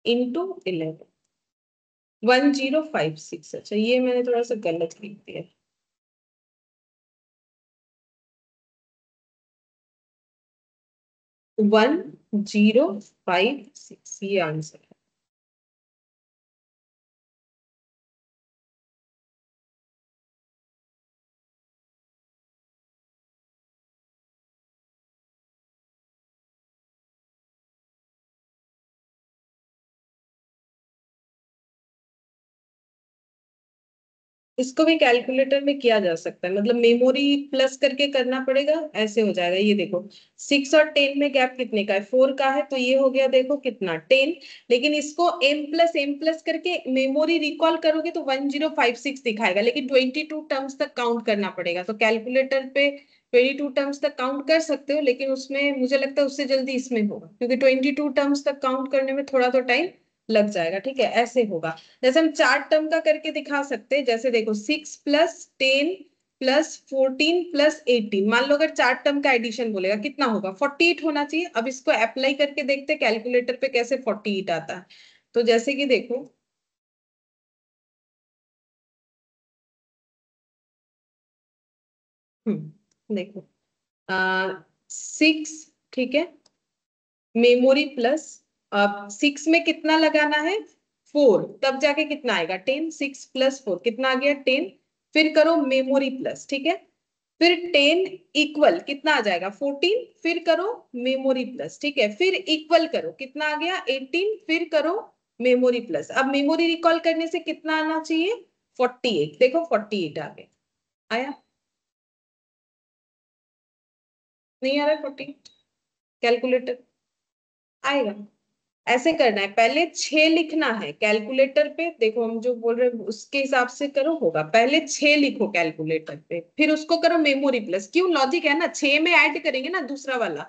Speaker 1: इंटू 11, 1056। अच्छा ये मैंने थोड़ा सा गलत लिख दिया। 1056 ये आंसर है। इसको भी कैलकुलेटर में किया जा सकता है, मतलब मेमोरी प्लस करके करना पड़ेगा, ऐसे हो जाएगा। ये देखो 6 और 10 में गैप कितने का है, 4 का है, तो ये हो गया देखो कितना 10। लेकिन इसको m प्लस करके मेमोरी रिकॉल करोगे तो 1056 दिखाएगा, लेकिन 22 टर्म्स तक काउंट करना पड़ेगा। तो कैलकुलेटर पे 22 टर्म्स तक काउंट कर सकते हो, लेकिन उसमें मुझे लगता है उससे जल्दी इसमें होगा, क्योंकि 22 टर्म्स तक काउंट करने में थोड़ा तो टाइम लग जाएगा। ठीक है, ऐसे होगा। जैसे हम 4 टर्म का करके दिखा सकते हैं, जैसे देखो 6 प्लस 10 प्लस 14 प्लस 18। मान लो अगर 4 टर्म का एडिशन बोलेगा कितना होगा, 48 होना चाहिए। अब इसको अप्लाई करके देखते कैलकुलेटर पे कैसे 48 आता है। तो जैसे कि देखो, देखो 6, ठीक है, मेमोरी प्लस, अब 6 में कितना लगाना है, 4, तब जाके कितना आएगा 10। 6 प्लस 4 कितना आ गया 10। फिर करो मेमोरी प्लस, ठीक है, फिर 10 इक्वल कितना आ जाएगा 14, फिर करो मेमोरी प्लस, ठीक है, फिर इक्वल करो कितना आ गया 18, फिर करो मेमोरी प्लस। अब मेमोरी रिकॉल करने से कितना आना चाहिए 48, देखो 48 आ गया। आया, नहीं आ रहा 48, कैलकुलेटर आएगा। ऐसे करना है, पहले 6 लिखना है कैलकुलेटर पे, देखो हम जो बोल रहे हैं उसके हिसाब से करो, होगा पहले 6 लिखो कैलकुलेटर पे, फिर उसको करो मेमोरी प्लस। क्यों, लॉजिक है ना, 6 में ऐड करेंगे ना दूसरा वाला,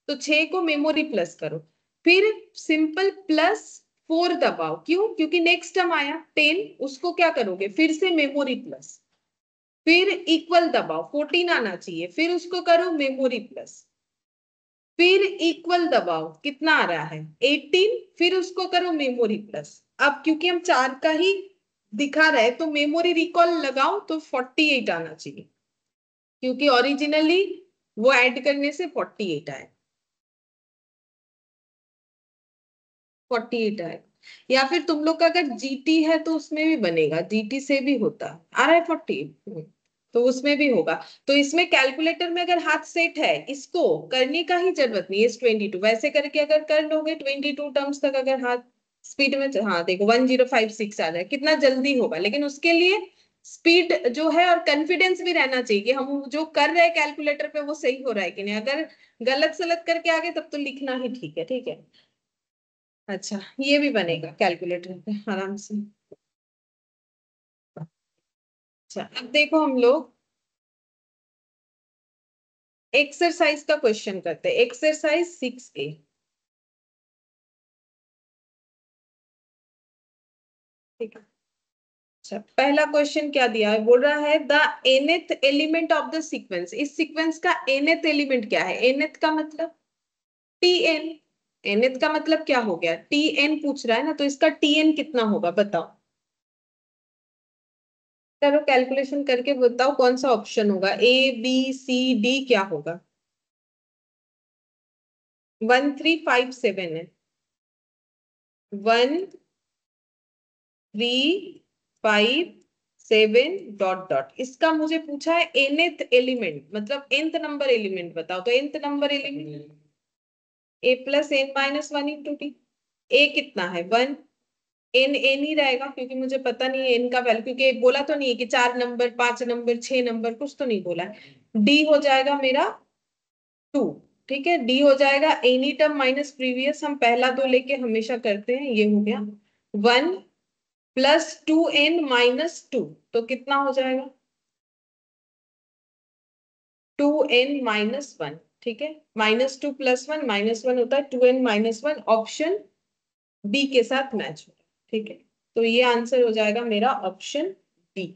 Speaker 1: तो 6 को मेमोरी प्लस करो, फिर सिंपल प्लस 4 दबाओ। क्यों, क्योंकि नेक्स्ट टर्म आया 10, उसको क्या करोगे फिर से मेमोरी प्लस, फिर इक्वल दबाओ 14 आना चाहिए, फिर उसको करो मेमोरी प्लस, फिर इक्वल दबाओ कितना आ रहा है 18, फिर उसको करो मेमोरी प्लस। अब क्योंकि हम 4 का ही दिखा रहे हैं, तो मेमोरी रिकॉल लगाओ तो 48 आना चाहिए, क्योंकि ओरिजिनली वो ऐड करने से 48 आए, 48 आए। या फिर तुम लोग का अगर जीटी है तो उसमें भी बनेगा, जीटी से भी होता है, आ रहा है 48, तो उसमें भी होगा। तो इसमें कैलकुलेटर में अगर हाथ सेट है, इसको करने का ही जरूरत नहीं है। इस 22 वैसे करके अगर कर लोगे 22 टर्म्स तक, अगर हाथ स्पीड में, हाँ देखो 1056 आ जाए, कितना जल्दी होगा। लेकिन उसके लिए स्पीड जो है और कॉन्फिडेंस भी रहना चाहिए कि हम जो कर रहे हैं कैलकुलेटर पे वो सही हो रहा है कि नहीं। अगर गलत सलत करके आगे तब तो लिखना ही ठीक है, ठीक है। अच्छा ये भी बनेगा कैलकुलेटर पे आराम से। अच्छा अब देखो हम लोग एक्सरसाइज का क्वेश्चन करते हैं, एक्सरसाइज 6A। ठीक है, अच्छा पहला क्वेश्चन क्या दिया है, बोल रहा है the nth element of the sequence. इस सीक्वेंस का nth एलिमेंट क्या है, nth का मतलब tn। nth का मतलब क्या हो गया, tn पूछ रहा है ना, तो इसका tn कितना होगा बताओ। चलो कैलकुलेशन करके बताओ कौन सा ऑप्शन होगा, A B C D क्या होगा। 1357 है, 1357 डॉट डॉट। इसका मुझे पूछा है nth एलिमेंट, मतलब nth नंबर एलिमेंट बताओ। तो nth number element a plus N minus one into T. A कितना है 1, एन एन ही रहेगा, क्योंकि मुझे पता नहीं है एन का वैल्यू, क्योंकि बोला तो नहीं है कि 4 नंबर 5 नंबर 6 नंबर, कुछ तो नहीं बोला है। डी हो जाएगा मेरा 2, ठीक है। डी हो जाएगा एनी टर्म माइनस प्रीवियस, हम पहला दो लेके हमेशा करते हैं, ये हो गया 1 प्लस 2n-2, तो कितना हो जाएगा 2n-1, ठीक है। -2 + 1 -1 होता है, 2n-1 ऑप्शन बी के साथ मैच होगा, ठीक है। तो ये आंसर हो जाएगा मेरा ऑप्शन बी।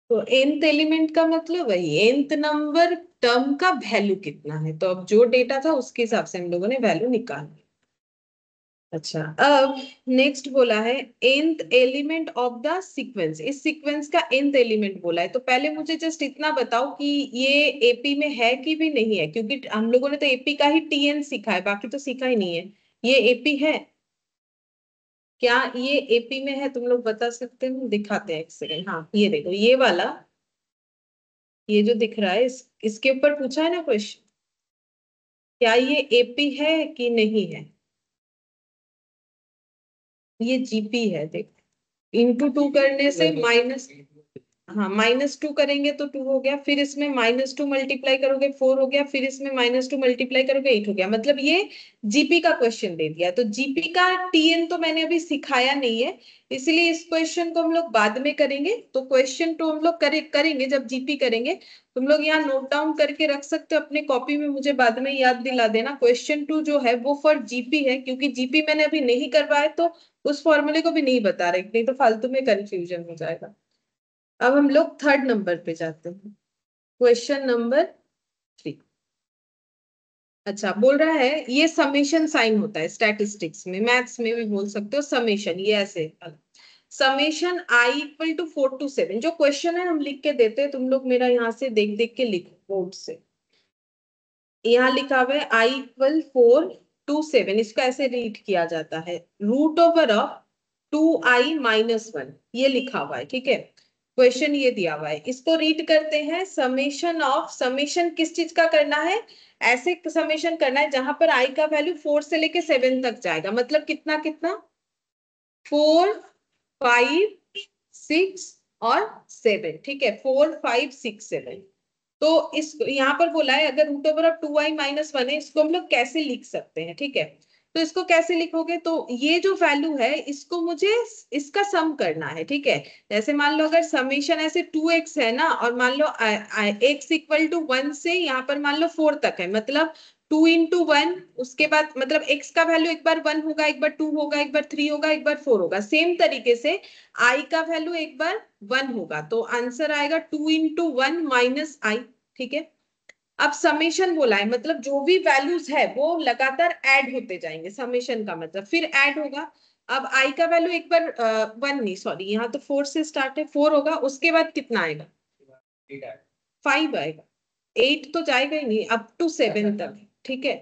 Speaker 1: तो nth एलिमेंट का मतलब वही nth नंबर टर्म का वैल्यू कितना है, तो अब जो डेटा था उसके हिसाब से हम लोगों ने वैल्यू निकाली। अच्छा, अब नेक्स्ट बोला है nth element of the sequence, इस सीक्वेंस का nth एलिमेंट बोला है। तो पहले मुझे जस्ट इतना बताओ कि ये एपी में है कि भी नहीं है, क्योंकि हम लोगों ने तो एपी का ही टीएन सीखा है, बाकी तो सीखा ही नहीं है। ये एपी है क्या, ये एपी में है? तुम लोग बता सकते हो? दिखाते हैं एक सेकेंड। हाँ ये देखो, ये वाला, ये जो दिख रहा है इसके ऊपर पूछा है ना क्वेश्चन, क्या ये एपी है कि नहीं है? ये जीपी है, देखो इंटू 2 करने से माइनस, हाँ -2 करेंगे तो 2 हो गया, फिर इसमें -2 मल्टीप्लाई करोगे 4 हो गया, फिर इसमें -2 मल्टीप्लाई करोगे 8 हो गया। मतलब ये जीपी का क्वेश्चन दे दिया। तो जीपी का टीएन तो मैंने अभी सिखाया नहीं है, इसलिए इस क्वेश्चन को हम लोग बाद में करेंगे। तो क्वेश्चन तो हम लोग करेंगे जब जीपी करेंगे। तुम लोग यहाँ नोट डाउन करके रख सकते हो अपने कॉपी में, मुझे बाद में याद दिला देना। क्वेश्चन 2 जो है वो फॉर जीपी है, क्योंकि जीपी मैंने अभी नहीं करवाया तो उस फॉर्मूले को भी नहीं बता रहे, नहीं तो फालतू में कंफ्यूजन हो जाएगा। अब हम लोग थर्ड नंबर पे जाते हैं, क्वेश्चन नंबर 3। अच्छा, बोल रहा है ये समेशन साइन होता है स्टैटिस्टिक्स में, मैथ्स में भी बोल सकते हो समेशन, ये ऐसे समेशन i = 4 to 7। जो क्वेश्चन है हम लिख के देते हैं, तुम लोग मेरा यहाँ से देख देख के लिखो बोर्ड से। यहाँ लिखा हुआ है i = 4 to 7, इसको ऐसे रीड किया जाता है √ऑफ 2i - 1, ये लिखा हुआ है, ठीक है। क्वेश्चन ये दिया हुआ है, इसको रीड करते हैं समेशन ऑफ, समेशन किस चीज का करना है, ऐसे समेशन करना है जहां पर i का वैल्यू 4 से लेके 7 तक जाएगा। मतलब कितना कितना, 4 5 6 और 7, ठीक है। 4 5 6 7। तो इस यहाँ पर बोला है अगर √2i - 1 है, इसको हम लोग कैसे लिख सकते हैं, ठीक है। तो इसको कैसे लिखोगे, तो ये जो वैल्यू है इसको मुझे इसका सम करना है, ठीक है। जैसे मान लो अगर समेशन ऐसे 2x है ना, और मान लो x = 1 से यहाँ पर मान लो 4 तक है, मतलब 2 × 1, उसके बाद मतलब x का वैल्यू एक बार 1 होगा, एक बार 2 होगा, एक बार 3 होगा, एक बार 4 होगा। सेम तरीके से i का वैल्यू एक बार 1 होगा, तो आंसर आएगा 2 × 1 - i, ठीक है। अब समेशन बोला है, मतलब जो भी वैल्यूज है वो लगातार ऐड होते जाएंगे, समेशन का मतलब फिर ऐड होगा। अब आई का वैल्यू एक बार 1 नहीं, सॉरी यहाँ तो 4 से स्टार्ट है, 4 होगा, उसके बाद कितना आएगा, 5 आएगा। 8 तो जाएगा ही नहीं, अप टू 7 तक, ठीक है।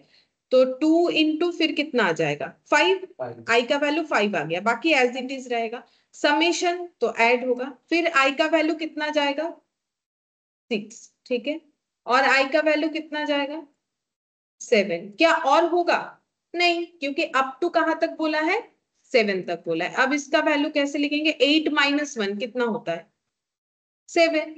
Speaker 1: तो 2 × फिर कितना आ जाएगा 5, आई का वैल्यू 5 आ गया, बाकी एज इट इज रहेगा। समेशन तो ऐड होगा, फिर आई का वैल्यू कितना जाएगा 6, ठीक है। और आई का वैल्यू कितना जाएगा 7। क्या और होगा, नहीं, क्योंकि अप टू कहां तक बोला है 7 तक बोला है। अब इसका वैल्यू कैसे लिखेंगे, 8 - 1 कितना होता है 7,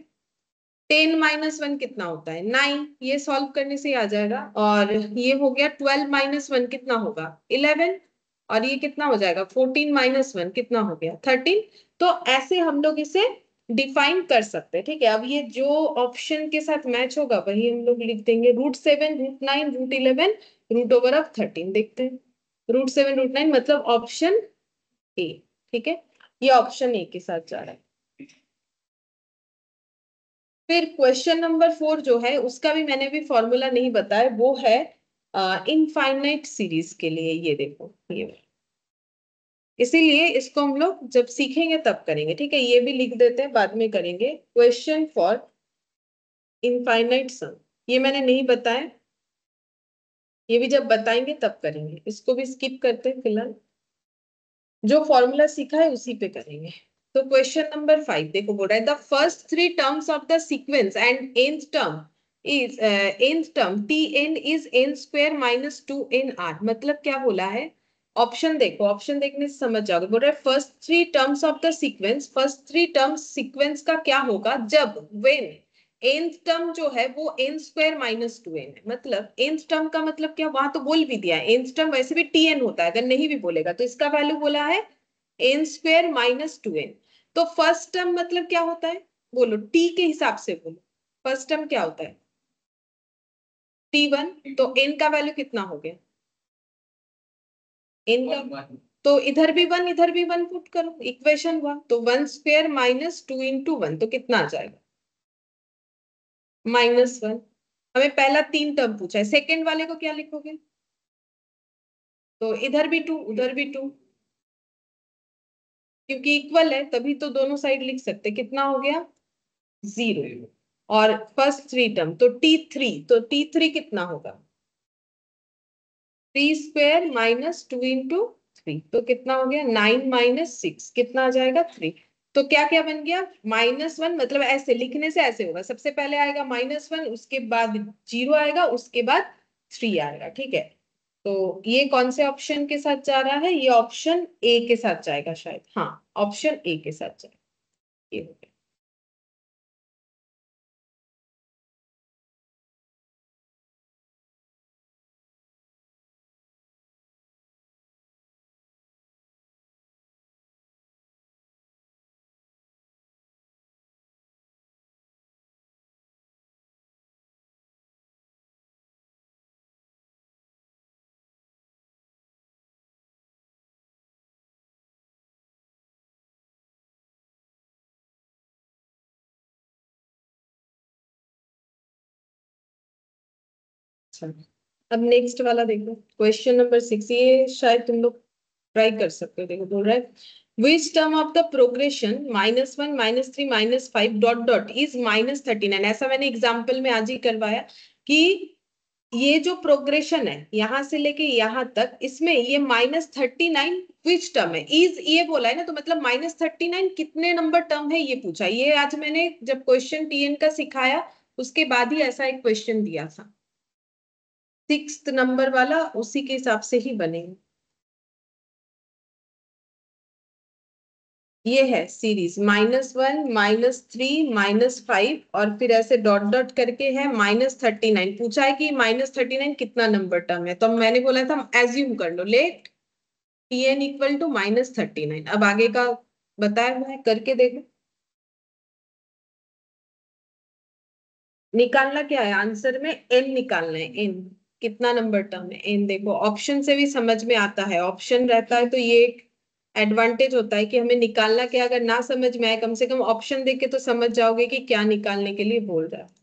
Speaker 1: 10 - 1 कितना होता है 9, ये सॉल्व करने से ही आ जाएगा। और ये हो गया 12 - 1 कितना होगा 11, और ये कितना हो जाएगा 14 - 1 कितना हो गया 13। तो ऐसे हम लोग इसे डिफाइन कर सकते हैं, ठीक है। अब ये जो ऑप्शन के साथ मैच होगा वही हम लोग लिख देंगे, √7 √9 √11 √13। देखते हैं, √7 √9 मतलब ऑप्शन ए, ठीक है। ये ऑप्शन ए के साथ जा रहा है। फिर क्वेश्चन नंबर 4 जो है उसका भी मैंने भी फॉर्मूला नहीं बताया, वो है इनफाइनाइट सीरीज के लिए, ये देखो ये, इसीलिए इसको हम लोग जब सीखेंगे तब करेंगे, ठीक है। ये भी लिख देते हैं, बाद में करेंगे। क्वेश्चन फॉर इनफाइनाइट सम, ये मैंने नहीं बताया, ये भी जब बताएंगे तब करेंगे, इसको भी स्किप करते हैं फिलहाल, जो फॉर्मूला सीखा है उसी पे करेंगे। तो क्वेश्चन नंबर 5 देखो, बोल रहा है the first three terms of the sequence and nth term is nth term tn is n square minus 2nr। मतलब क्या बोला है, ऑप्शन देखो, ऑप्शन देखने से समझ जाओगे। बोल रहा है first three terms of the sequence, first three terms sequence का क्या होगा जब व्हेन nth टर्म जो है वो n स्क्वायर माइनस 2n है। मतलब nth टर्म का मतलब क्या, वहां तो बोल भी दिया है nth टर्म वैसे भी tn होता है, अगर नहीं भी बोलेगा तो इसका वैल्यू बोला है n स्क्वायर माइनस 2n। तो फर्स्ट टर्म मतलब क्या होता है, बोलो t के हिसाब से बोलो, फर्स्ट टर्म क्या होता है t1, तो n का वैल्यू कितना हो गया, n का, तो इधर भी वन इधर भी वन पुट करो, इक्वेशन हुआ, तो 1 स्क्वायर माइनस 2 इंटू 1 तो कितना आ जाएगा -1। हमें पहला 3 टर्म पूछा है, सेकेंड वाले को क्या लिखोगे, तो इधर भी 2 उधर भी 2, क्योंकि इक्वल है तभी तो दोनों साइड लिख सकते, कितना हो गया 0। और फर्स्ट थ्री टर्म तो t3, तो t3 कितना होगा 3 स्क्वायर माइनस 2 इंटू 3, तो कितना हो गया 9 माइनस 6, कितना आ जाएगा 3। तो क्या क्या बन गया -1, मतलब ऐसे लिखने से ऐसे होगा, सबसे पहले आएगा -1, उसके बाद 0 आएगा, उसके बाद 3 आएगा, ठीक है। तो ये कौन से ऑप्शन के साथ जा रहा है, ये ऑप्शन ए के साथ जाएगा शायद, हाँ ऑप्शन ए के साथ जाएगा, ये हो गया। अच्छा, अब नेक्स्ट वाला देखो, क्वेश्चन नंबर 6, ये शायद तुम लोग ट्राई कर सकते हो। देखो बोल रहा है विच term of the progression -1 -3 -5 dot dot is -39। ऐसा मैंने एग्जाम्पल में आज ही करवाया कि ये जो प्रोग्रेशन है यहां से लेके यहां तक, इसमें ये -39 विच टर्म है, इज ये बोला है ना, तो मतलब -39 कितने नंबर टर्म है ये पूछा। ये आज मैंने जब क्वेश्चन टीएन का सिखाया उसके बाद ही ऐसा एक क्वेश्चन दिया था, 6th नंबर वाला, उसी के हिसाब से ही बनेगा। ये है सीरीज -1 -3 -5 और फिर ऐसे डॉट डॉट करके है -39। पूछा है कि -39 कितना नंबर टर्म है, तो मैंने बोला था एज्यूम कर लो, लेट tn इक्वल टू -39। अब आगे का बताया हुआ है, करके देखो। निकालना क्या है, आंसर में n निकालना है, n कितना नंबर टर्म है n। देखो ऑप्शन से भी समझ में आता है, ऑप्शन रहता है तो ये एक एडवांटेज होता है कि हमें निकालना क्या, अगर ना समझ में आए कम से कम ऑप्शन देख के तो समझ जाओगे कि क्या निकालने के लिए बोल रहा है।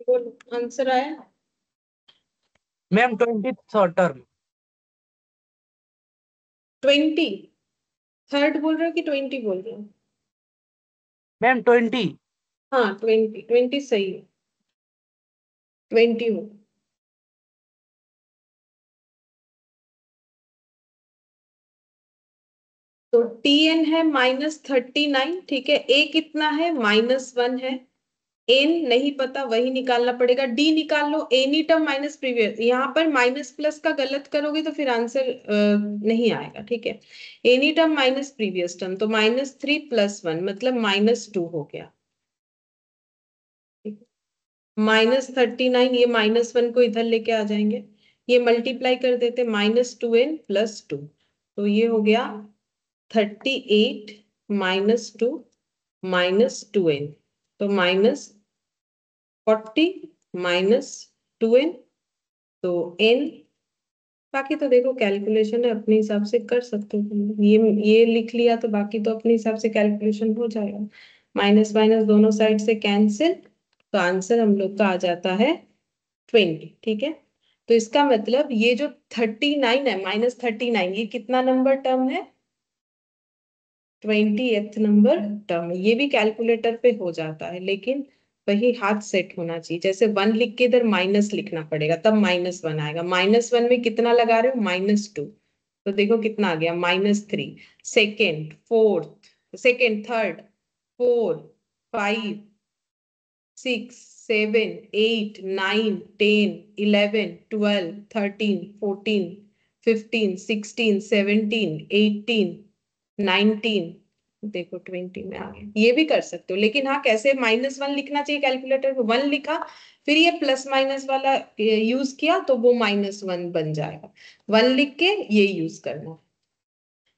Speaker 1: बोलो आंसर आया।
Speaker 4: Ma'am 20th term.
Speaker 1: 20 थर्ड बोल रहे हो कि 20 बोल रहे हो।
Speaker 4: मैम 20।
Speaker 1: हाँ 20 सही है, 20 हो। तो tn है -39, ठीक है, a कितना है -1 है, n नहीं पता वही निकालना पड़ेगा, d निकाल लो, एनी टर्म माइनस प्रीवियस, यहाँ पर माइनस प्लस का गलत करोगे तो फिर आंसर नहीं आएगा, ठीक है। Any term minus previous term, तो -3 + 1 मतलब -2 हो गया। -39, ये -1 को इधर लेके आ जाएंगे, ये मल्टीप्लाई कर देते, -2n + 2, तो ये हो गया 38 - 2 -2n, तो -40 -2n, तो n, बाकी तो देखो कैलकुलेशन है, अपने हिसाब से कर सकते हो तुम। ये लिख लिया तो बाकी तो अपने हिसाब से कैलकुलेशन हो जाएगा। माइनस माइनस दोनों साइड से कैंसिल, तो आंसर हम लोग का आ जाता है 20। ठीक है, तो इसका मतलब ये जो 39 है, -39, ये कितना नंबर टर्म है? 20th number term. ये भी कैलकुलेटर पे हो जाता है, लेकिन वही हाथ सेट होना चाहिए। जैसे 1 लिख के इधर माइनस लिखना पड़ेगा, तब -1 आएगा। -1 में कितना लगा रहे हो? -2, तो देखो कितना आ गया, -3। सेकेंड, फोर्थ, सेकेंड, थर्ड, 4, 5, 6, 7, 8, 9, 10, 11, 12, 13, 14, 15, 16, 17, 18, 19, देखो 20 में आ गया। ये भी कर सकते हो, लेकिन हाँ कैसे? -1 लिखना चाहिए कैलकुलेटर पे, 1 लिखा, फिर ये प्लस माइनस वाला यूज किया, तो वो -1 बन जाएगा। 1 लिख के ये यूज करना,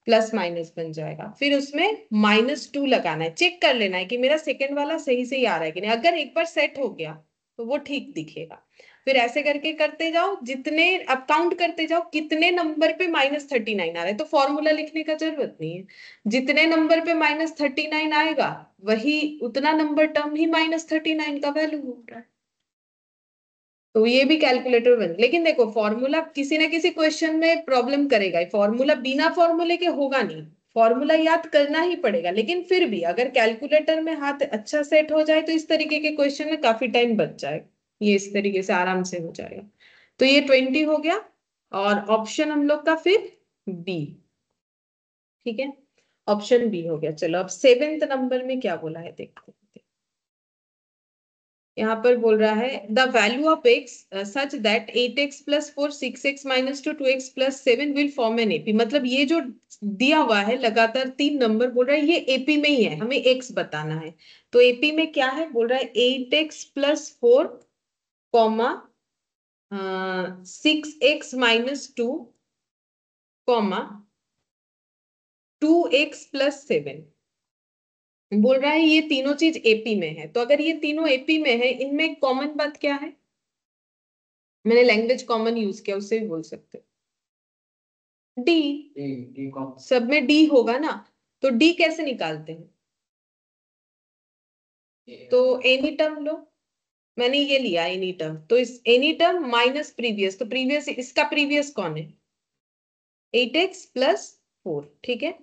Speaker 1: प्लस माइनस बन जाएगा। फिर उसमें -2 लगाना है, चेक कर लेना है कि मेरा सेकंड वाला सही से ही आ रहा है कि नहीं। अगर एक बार सेट हो गया तो वो ठीक दिखेगा। फिर ऐसे करके करते जाओ, जितने अब काउंट करते जाओ कितने नंबर पे -39 आ रहा है, तो फॉर्मूला लिखने का जरूरत नहीं है। जितने नंबर पे -39 आएगा, वही उतना नंबर टर्म ही -39 का वैल्यू हो रहा है। तो ये भी कैलकुलेटर बन, लेकिन देखो फॉर्मूला किसी ना किसी क्वेश्चन में प्रॉब्लम करेगा। फॉर्मूला बिना फॉर्मूले के होगा नहीं, फॉर्मूला याद करना ही पड़ेगा। लेकिन फिर भी अगर कैलकुलेटर में हाथ अच्छा सेट हो जाए, तो इस तरीके के क्वेश्चन में काफी टाइम बच जाएगा, ये इस तरीके से आराम से हो जाएगा। तो ये 20 हो गया, और ऑप्शन हम लोग का फिर बी। ठीक है, ऑप्शन बी हो गया। चलो अब 7th नंबर में क्या बोला है देखते हैं। यहाँ पर बोल रहा है the value of x such that 8x + 4 6x - 2 2x + 7 will form an AP. मतलब ये जो दिया हुआ है लगातार 3 नंबर बोल रहा है, ये एपी में ही है, हमें x बताना है। तो एपी में क्या है बोल रहा है? 8x + 4, 6x - 2, 2x + 7 बोल रहा है। ये तीनों चीज एपी में है, तो अगर ये तीनों एपी में है, इनमें कॉमन बात क्या है? मैंने लैंग्वेज कॉमन यूज किया, उससे भी बोल सकते हो डी। सब में डी होगा ना, तो डी कैसे निकालते हैं? तो एनी टर्म लो, मैंने ये लिया एनी टर्म, तो इस एनी टर्म माइनस प्रीवियस, तो प्रीवियस, इसका प्रीवियस कौन है? 8x + 4। ठीक है,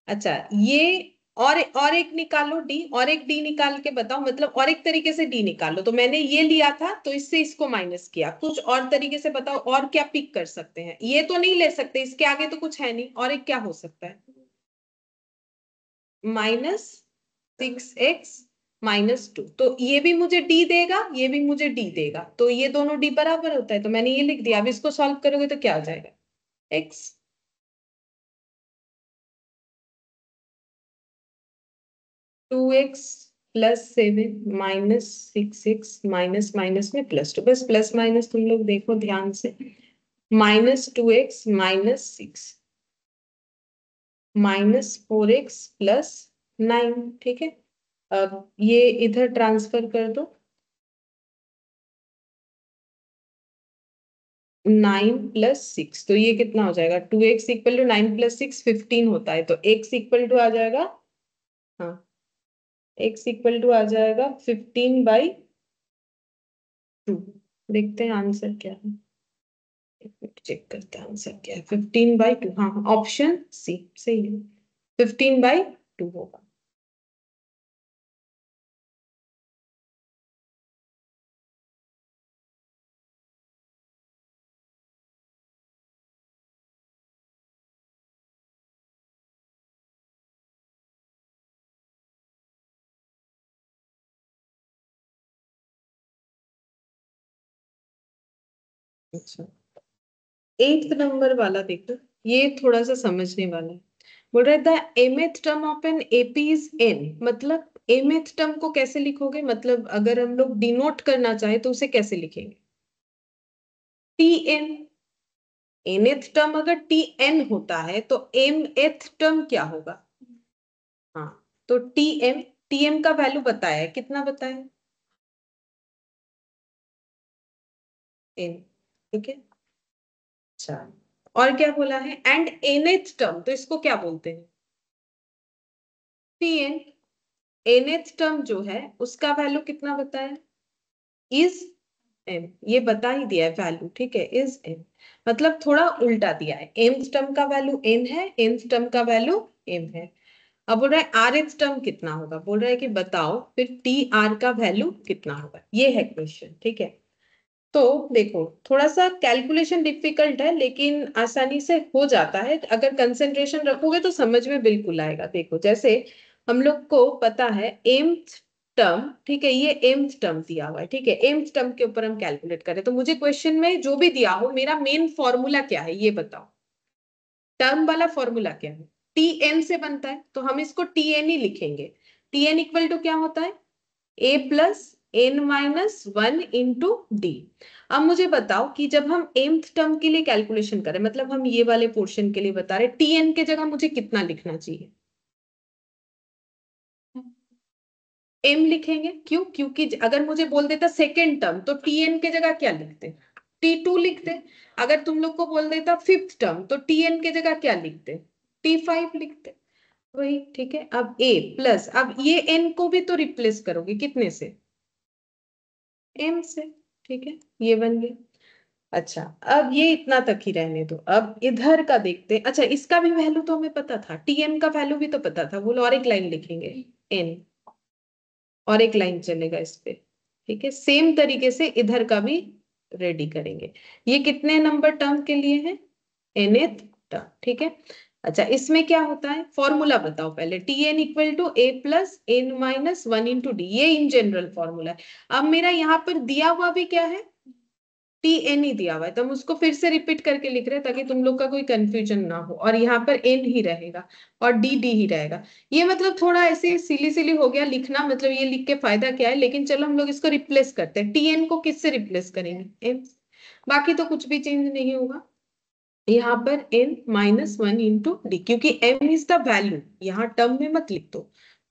Speaker 1: अच्छा ये और एक निकालो डी, और एक डी निकाल के बताओ, मतलब और एक तरीके से डी निकालो। तो मैंने ये लिया था, तो इससे इसको माइनस किया। कुछ और तरीके से बताओ, और क्या पिक कर सकते हैं? ये तो नहीं ले सकते, इसके आगे तो कुछ है नहीं। और एक क्या हो सकता है? -6x - 2, तो ये भी मुझे डी देगा, ये भी मुझे डी देगा, तो ये दोनों डी बराबर होता है, तो मैंने ये लिख दिया। अब इसको सॉल्व करोगे तो क्या आ जाएगा? x 2x + 7 - 6x minus minus में +2, बस प्लस माइनस तुम लोग देखो ध्यान से। -2x - 6 -4x + 9। ठीक है, अब ये इधर ट्रांसफर कर दो, 9 + 6, तो ये कितना हो जाएगा? 2x = 9 + 6 15 होता है, तो x = आ जाएगा, हाँ x = आ जाएगा 15/2। देखते हैं आंसर क्या है, चेक करते हैं आंसर क्या है। 15/2, हाँ ऑप्शन सी सही है, 15/2 होगा। अच्छा 8th नंबर वाला देखो, ये थोड़ा सा समझने वाला है। बोल रहा है the mth term of an AP is n, मतलब mth टर्म को कैसे लिखोगे, मतलब अगर हम लोग डिनोट करना चाहे तो उसे कैसे लिखेंगे? tn। nth टर्म अगर tn होता है तो mth टर्म क्या होगा? हाँ, तो tm का वैल्यू बताया है, कितना बताया? n। ठीक है, अच्छा, और क्या बोला है? एंड nth टर्म, तो इसको क्या बोलते हैं? tn। nth टर्म जो है उसका वैल्यू कितना बताया? Is m। ये बता ही दिया है वैल्यू, ठीक है, इज m। मतलब थोड़ा उल्टा दिया है, mth टर्म का वैल्यू n है, nth टर्म का वैल्यू m है। अब बोल रहा है rth टर्म कितना होगा, बोल रहा है कि बताओ फिर tr का वैल्यू कितना होगा, ये है क्वेश्चन, ठीक है। तो देखो, थोड़ा सा कैलकुलेशन डिफिकल्ट है लेकिन आसानी से हो जाता है, अगर कंसंट्रेशन रखोगे तो समझ में बिल्कुल आएगा। देखो, जैसे हम लोग को पता है mth टर्म, ठीक है, ये mth टर्म दिया हुआ है, ठीक है, mth टर्म के ऊपर हम कैलकुलेट करें तो मुझे क्वेश्चन में जो भी दिया हो, मेरा मेन फॉर्मूला क्या है ये बताओ। टर्म वाला फॉर्मूला क्या है? tn से बनता है, तो हम इसको tn ही लिखेंगे। tn इक्वल टू क्या होता है? a plus n minus 1 into d. अब मुझे बताओ कि जब हम mth टर्म के लिए कैलकुलेशन करें, मतलब हम ये वाले पोर्शन के लिए बता रहे, tn के जगह मुझे कितना लिखना चाहिए? m लिखेंगे, क्यों? क्योंकि अगर मुझे बोल देता सेकेंड टर्म तो tn के जगह क्या लिखते? t2 लिखते। अगर तुम लोग को बोल देता फिफ्थ टर्म तो tn के जगह क्या लिखते? t5 लिखते। वही, ठीक है। अब a प्लस, अब ये n को भी तो रिप्लेस करोगे कितने से? m से, ठीक है, ये बन गया। अच्छा, अब ये इतना तक ही रहने दो, अब इधर का देखते हैं। अच्छा, इसका भी वैल्यू तो हमें पता था, tn का वैल्यू भी तो पता था, बोलो, और एक लाइन लिखेंगे n, और एक लाइन चलेगा इस पे, ठीक है। सेम तरीके से इधर का भी रेडी करेंगे। ये कितने नंबर टर्म के लिए है? nth टर्म, ठीक है। अच्छा, इसमें क्या होता है, फॉर्मूला बताओ पहले। tn equal to a plus n minus 1 into D, ये इन जनरल फॉर्मूला है। अब मेरा यहाँ पर दिया हुआ भी क्या है? tn ही दिया हुआ है, तो हम उसको फिर से रिपीट करके लिख रहे हैं ताकि तुम लोग का कोई कंफ्यूजन ना हो, और यहाँ पर n ही रहेगा और dd ही रहेगा। ये मतलब थोड़ा ऐसे सिली सिली हो गया लिखना, मतलब ये लिख के फायदा क्या है, लेकिन चलो हम लोग इसको रिप्लेस करते हैं। tn को किससे रिप्लेस करेंगे? m। बाकी तो कुछ भी चेंज नहीं होगा। यहाँ पर n माइनस 1 इंटू डी, क्योंकि m इज द वैल्यू, यहाँ टर्म में मत लिख दो,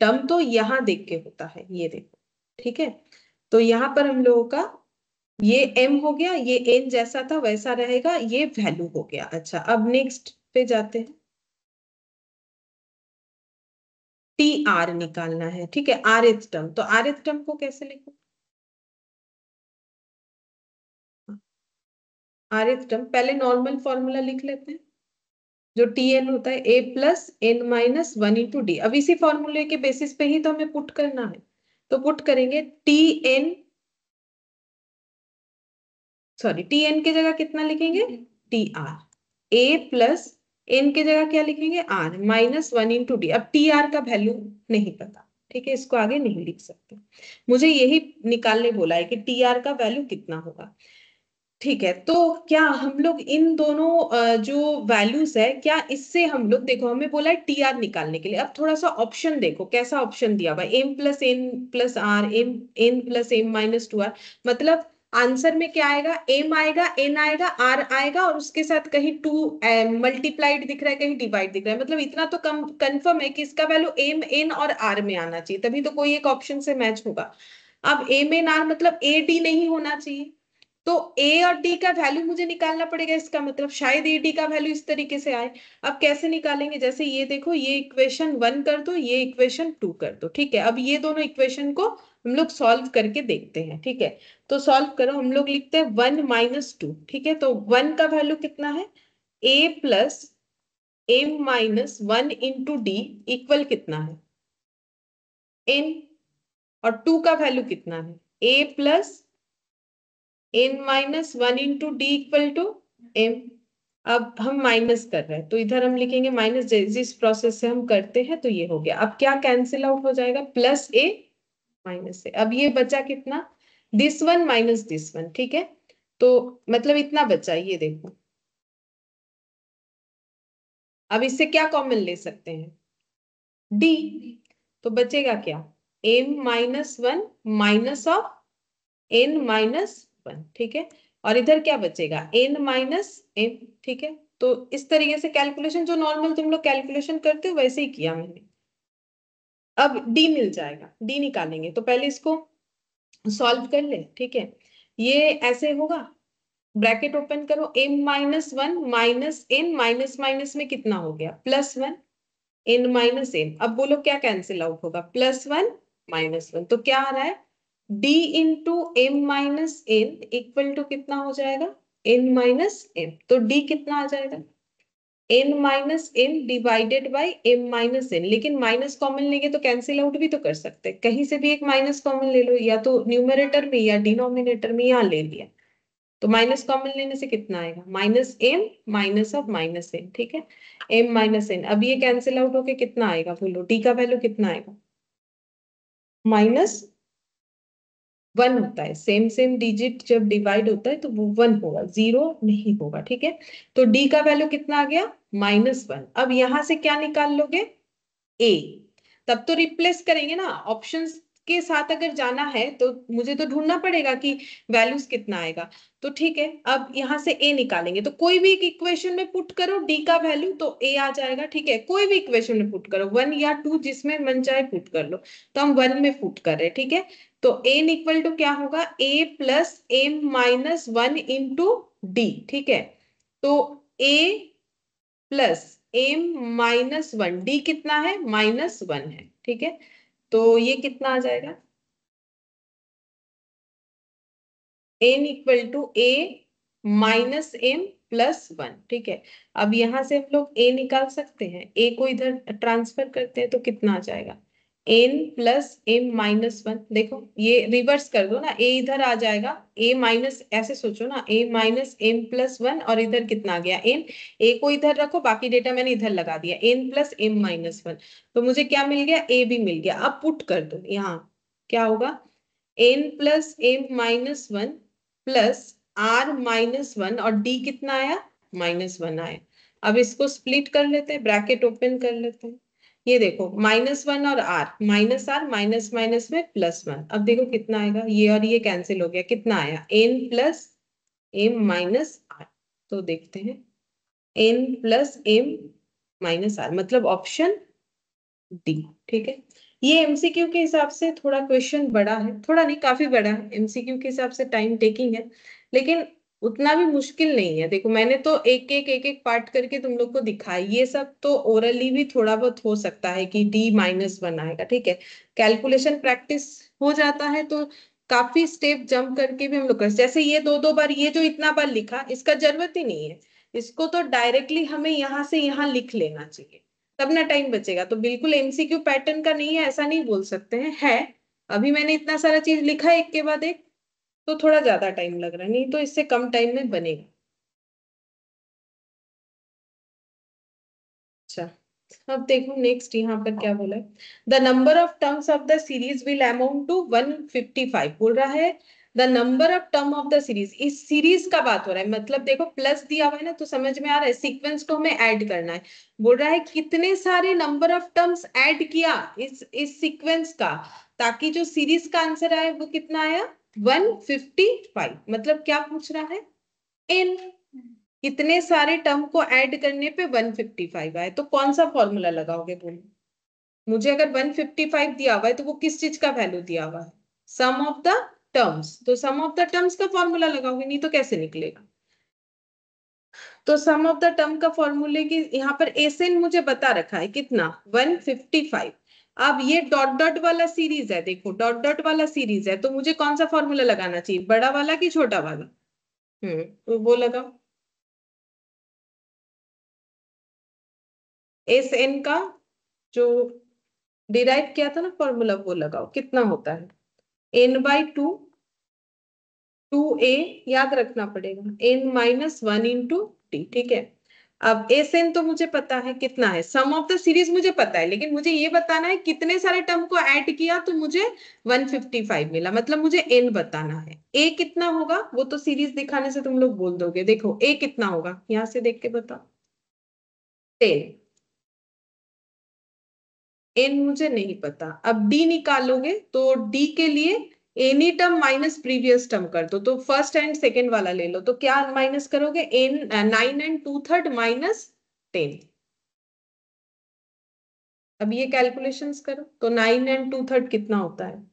Speaker 1: टर्म तो यहाँ देख के होता है, ये देखो, ठीक है। तो यहाँ पर हम लोगों का ये m हो गया, ये n जैसा था वैसा रहेगा, ये वैल्यू हो गया। अच्छा, अब नेक्स्ट पे जाते हैं। टी आर निकालना है, ठीक है, rth टर्म, तो rth टर्म को कैसे लिखो? rth टर्म पहले नॉर्मल फॉर्मूला लिख लेते हैं, जो tn होता है a plus n minus 1 into d. अब इसी फॉर्मूले के बेसिस पे ही तो हमें पुट करना है, तो पुट करेंगे tn, सॉरी, tn की जगह कितना लिखेंगे? tr। a प्लस n की जगह क्या लिखेंगे? r minus 1 into d. अब tr का वैल्यू नहीं पता, ठीक है, इसको आगे नहीं लिख सकते, मुझे यही निकालने बोला है कि tr का वैल्यू कितना होगा, ठीक है। तो क्या हम लोग इन दोनों जो वैल्यूज है, क्या इससे हम लोग, देखो हमें बोला है टीआर निकालने के लिए, अब थोड़ा सा ऑप्शन देखो, कैसा ऑप्शन दिया हुआ है, M plus N plus R, M N plus M minus 2 आर। मतलब आंसर में क्या आएगा? एम आएगा, एन आएगा, आर आएगा, और उसके साथ कहीं 2 मल्टीप्लाइड दिख रहा है, कहीं डिवाइड दिख रहा है, मतलब इतना तो कम कंफर्म है कि इसका वैल्यू एम एन और आर में आना चाहिए, तभी तो कोई एक ऑप्शन से मैच होगा। अब एम एन आर मतलब ए डी नहीं होना चाहिए, तो ए और डी का वैल्यू मुझे निकालना पड़ेगा, इसका मतलब शायद ए डी का वैल्यू इस तरीके से आए। अब कैसे निकालेंगे? जैसे ये देखो, ये इक्वेशन 1 कर दो, ये इक्वेशन 2 कर दो, ठीक है। अब ये दोनों इक्वेशन को हम लोग सॉल्व करके देखते हैं, ठीक है। तो सॉल्व करो, हम लोग लिखते हैं 1 माइनस 2, ठीक है। तो 1 का वैल्यू कितना है? A plus M minus 1 into D equal कितना है? एन। और 2 का वैल्यू कितना है? A plus n minus 1 into D equal to m। अब हम माइनस कर रहे हैं तो इधर हम लिखेंगे माइनस, जिस प्रोसेस से हम करते हैं, तो ये हो गया। अब क्या कैंसिल आउट हो जाएगा? Plus a minus a। अब ये बचा कितना? This one minus this one, ठीक है। तो मतलब इतना बचा, ये देखो। अब इससे क्या कॉमन ले सकते हैं? d। तो बचेगा क्या? m minus one minus of n minus one, ठीक है। और इधर क्या बचेगा, n माइनस m, ठीक है। तो इस तरीके से कैलकुलेशन, जो नॉर्मल तुम लोग कैलकुलेशन करते हो वैसे ही किया मैंने। अब d मिल जाएगा, d निकालेंगे तो पहले इसको सॉल्व कर ले, ठीक है। ये ऐसे होगा, ब्रैकेट ओपन करो, m minus one minus n, minus minus में कितना हो गया, plus one, n minus n। अब बोलो क्या कैंसिल आउट होगा, प्लस वन माइनस वन, तो क्या आ रहा है, d into m minus n equal to कितना हो जाएगा, n माइनस m। तो d कितना आ जाएगा, n minus m divided by m minus n। लेकिन माइनस कॉमन लेंगे तो कैंसिल आउट भी तो कर सकते हैं, कहीं से भी एक माइनस कॉमन ले लो, या तो न्यूमरेटर में या डिनोमिनेटर में, यहाँ ले लिया तो माइनस कॉमन लेने से कितना आएगा, minus m minus of minus n, ठीक है, m माइनस n। अब ये कैंसिल आउट होके कितना आएगा, बोलो d का वैल्यू कितना आएगा, माइनस वन होता है, सेम सेम डिजिट जब डिवाइड होता है तो वो वन होगा, जीरो नहीं होगा, ठीक है। तो d का वैल्यू कितना आ गया, माइनस वन। अब यहां से क्या निकाल लोगे, a। तब तो रिप्लेस करेंगे ना, ऑप्शंस के साथ अगर जाना है तो मुझे तो ढूंढना पड़ेगा कि वैल्यूज कितना आएगा। तो ठीक है, अब यहाँ से a निकालेंगे, तो कोई भी एक इक्वेशन में पुट करो d का वैल्यू तो a आ जाएगा, ठीक है। कोई भी इक्वेशन में पुट करो, वन या टू, जिसमें मन चाहे पुट कर लो। तो हम वन में पुट कर रहे हैं, ठीक है। तो a इक्वल टू क्या होगा, a plus m minus one into D, ठीक है। तो a plus m minus one, D कितना है, माइनस वन है, ठीक है। तो ये कितना आ जाएगा, n equal to a minus m plus one, ठीक है। अब यहां से हम लोग a निकाल सकते हैं, a को इधर ट्रांसफर करते हैं तो कितना आ जाएगा, n plus m minus one. देखो ये रिवर्स कर दो ना, a इधर आ जाएगा, a माइनस, ऐसे सोचो ना, a minus m plus one, और इधर कितना आ गया n, a को इधर रखो, बाकी डेटा मैंने इधर लगा दिया, n plus m minus one. तो मुझे क्या मिल गया, a भी मिल गया। अब पुट कर दो, यहाँ क्या होगा, n plus m minus one plus r minus one, और d कितना आया, माइनस वन आया। अब इसको स्प्लिट कर लेते हैं, ब्रैकेट ओपन कर लेते हैं। ये देखो माइनस वन और r, minus r minus minus में प्लस वन। अब देखो कितना आएगा, ये और ये कैंसिल हो गया, कितना आया, n plus m minus r। तो देखते हैं, n plus m minus r, मतलब ऑप्शन डी, ठीक है। ये एमसीक्यू के हिसाब से थोड़ा क्वेश्चन बड़ा है, थोड़ा नहीं काफी बड़ा है, एमसीक्यू के हिसाब से टाइम टेकिंग है, लेकिन उतना भी मुश्किल नहीं है। देखो मैंने तो एक एक पार्ट करके तुम लोग को दिखाई, ये सब तो ओरली भी थोड़ा बहुत हो सकता है कि डी माइनस वन आएगा, ठीक है। कैलकुलेशन प्रैक्टिस हो जाता है तो काफी स्टेप जंप करके भी हम लोग कर, जैसे ये दो दो बार, ये जो इतना बार लिखा, इसका जरूरत ही नहीं है, इसको तो डायरेक्टली हमें यहाँ से यहाँ लिख लेना चाहिए, तब ना टाइम बचेगा। तो बिल्कुल एमसीक्यू पैटर्न का नहीं है ऐसा नहीं बोल सकते हैं, है। अभी मैंने इतना सारा चीज लिखा है एक के बाद एक, तो थोड़ा ज्यादा टाइम लग रहा है, नहीं तो इससे कम टाइम में बनेगा। अच्छा, अब देखो नेक्स्ट यहाँ पर क्या बोला है, the number of terms of the series will amount to 155 बोल रहा है। The number of term of the series, इस सीरीज का बात हो रहा है, मतलब देखो प्लस दिया हुआ है ना, तो समझ में आ रहा है सीक्वेंस को हमें ऐड करना है। बोल रहा है कितने सारे नंबर ऑफ टर्म्स ऐड किया इस सीक्वेंस का, ताकि जो सीरीज का आंसर आए वो कितना आया, 155। मतलब क्या पूछ रहा है, n कितने सारे टर्म को ऐड करने पे 155 आए। तो कौन सा फॉर्मूला लगाओगे बोलो, मुझे अगर 155 दिया हुआ है तो वो किस चीज का वैल्यू दिया हुआ है, सम ऑफ द टर्म्स। तो सम ऑफ द टर्म्स का फॉर्मूला लगाओगे, नहीं तो कैसे निकलेगा। तो सम ऑफ द टर्म का फॉर्मूले की यहाँ पर एसएन मुझे बता रखा है कितना, 155। अब ये डॉट डॉट वाला सीरीज है, देखो डॉट डॉट वाला सीरीज है, तो मुझे कौन सा फॉर्मूला लगाना चाहिए, बड़ा वाला कि छोटा वाला। तो वो लगाओ, एस एन का जो डिराइव किया था ना फॉर्मूला, वो लगाओ, कितना होता है, N by two, two A याद रखना पड़ेगा, N minus one into T, ठीक है। अब एस एन तो मुझे पता है कितना है, सम ऑफ द सीरीज मुझे पता है, लेकिन मुझे ये बताना है कितने सारे टर्म को ऐड किया तो मुझे 155 मिला, मतलब मुझे एन बताना है। ए कितना होगा वो तो सीरीज दिखाने से तुम लोग बोल दोगे, देखो ए कितना होगा, यहां से देख के बताओ, 10। n मुझे नहीं पता। अब d निकालोगे तो d के लिए any term minus previous term कर दो, तो फर्स्ट एंड सेकेंड वाला ले लो, तो क्या माइनस करोगे, 9 एंड 2/3 माइनस 10। अब ये कैलकुलेशंस करो, तो 9 एंड 2/3 कितना होता है,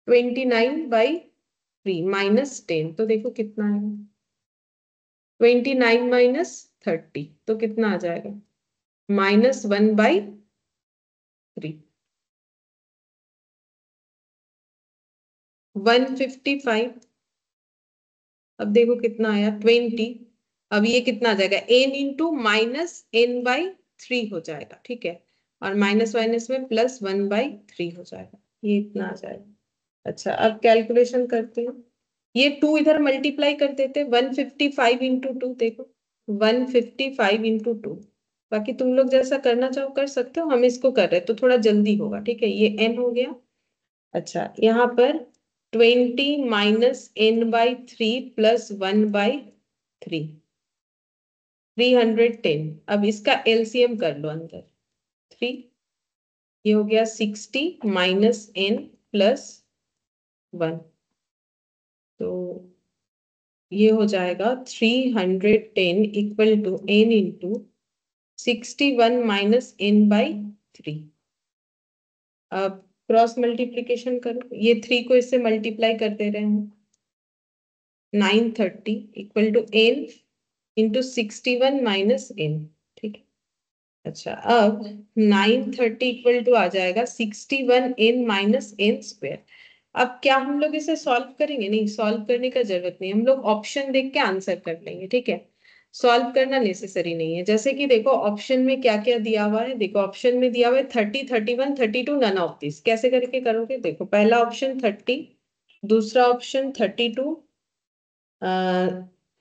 Speaker 1: 29/3 माइनस 10, तो देखो कितना है, 29 माइनस 30, तो कितना आ जाएगा, -1/3, 155। अब देखो कितना आया, 20। अब ये कितना आ जाएगा, n इंटू -n/3 हो जाएगा, ठीक है, और माइनस माइनस में +1/3 हो जाएगा, ये इतना आ जाएगा। अच्छा, अब कैलकुलेशन करते हैं, ये 2 इधर मल्टीप्लाई कर देते हैं, 155 इंटू 2, देखो 155 इंटू 2। बाकी तुम लोग जैसा करना चाहो कर सकते हो, हम इसको कर रहे हैं तो थोड़ा जल्दी होगा, ठीक है, ये n हो गया। अच्छा, यहाँ पर 20 माइनस n/3 प्लस 1/3, 310। अब इसका एलसीएम कर लो अंदर, 3, ये हो गया 60 माइनस n प्लस 1, तो ये हो जाएगा 310 equal to n into 61 minus n/3। अब क्रॉस मल्टीप्लीकेशन करो, ये 3 को इससे मल्टीप्लाई कर दे रहे हैं, 930 equal to n into 61 minus n, ठीक है। अच्छा, अब 930 इक्वल टू आ जाएगा 61n माइनस n स्क्वायर। अब क्या हम लोग इसे सॉल्व करेंगे, नहीं सॉल्व करने का जरूरत नहीं, हम लोग ऑप्शन देख के आंसर कर लेंगे, ठीक है, सॉल्व करना नेसेसरी नहीं है। जैसे कि देखो ऑप्शन में क्या क्या दिया हुआ है, देखो ऑप्शन में दिया हुआ है 30, 31, 32, नन ऑफ दिस। कैसे करके करोगे, देखो पहला ऑप्शन 30, दूसरा ऑप्शन 32,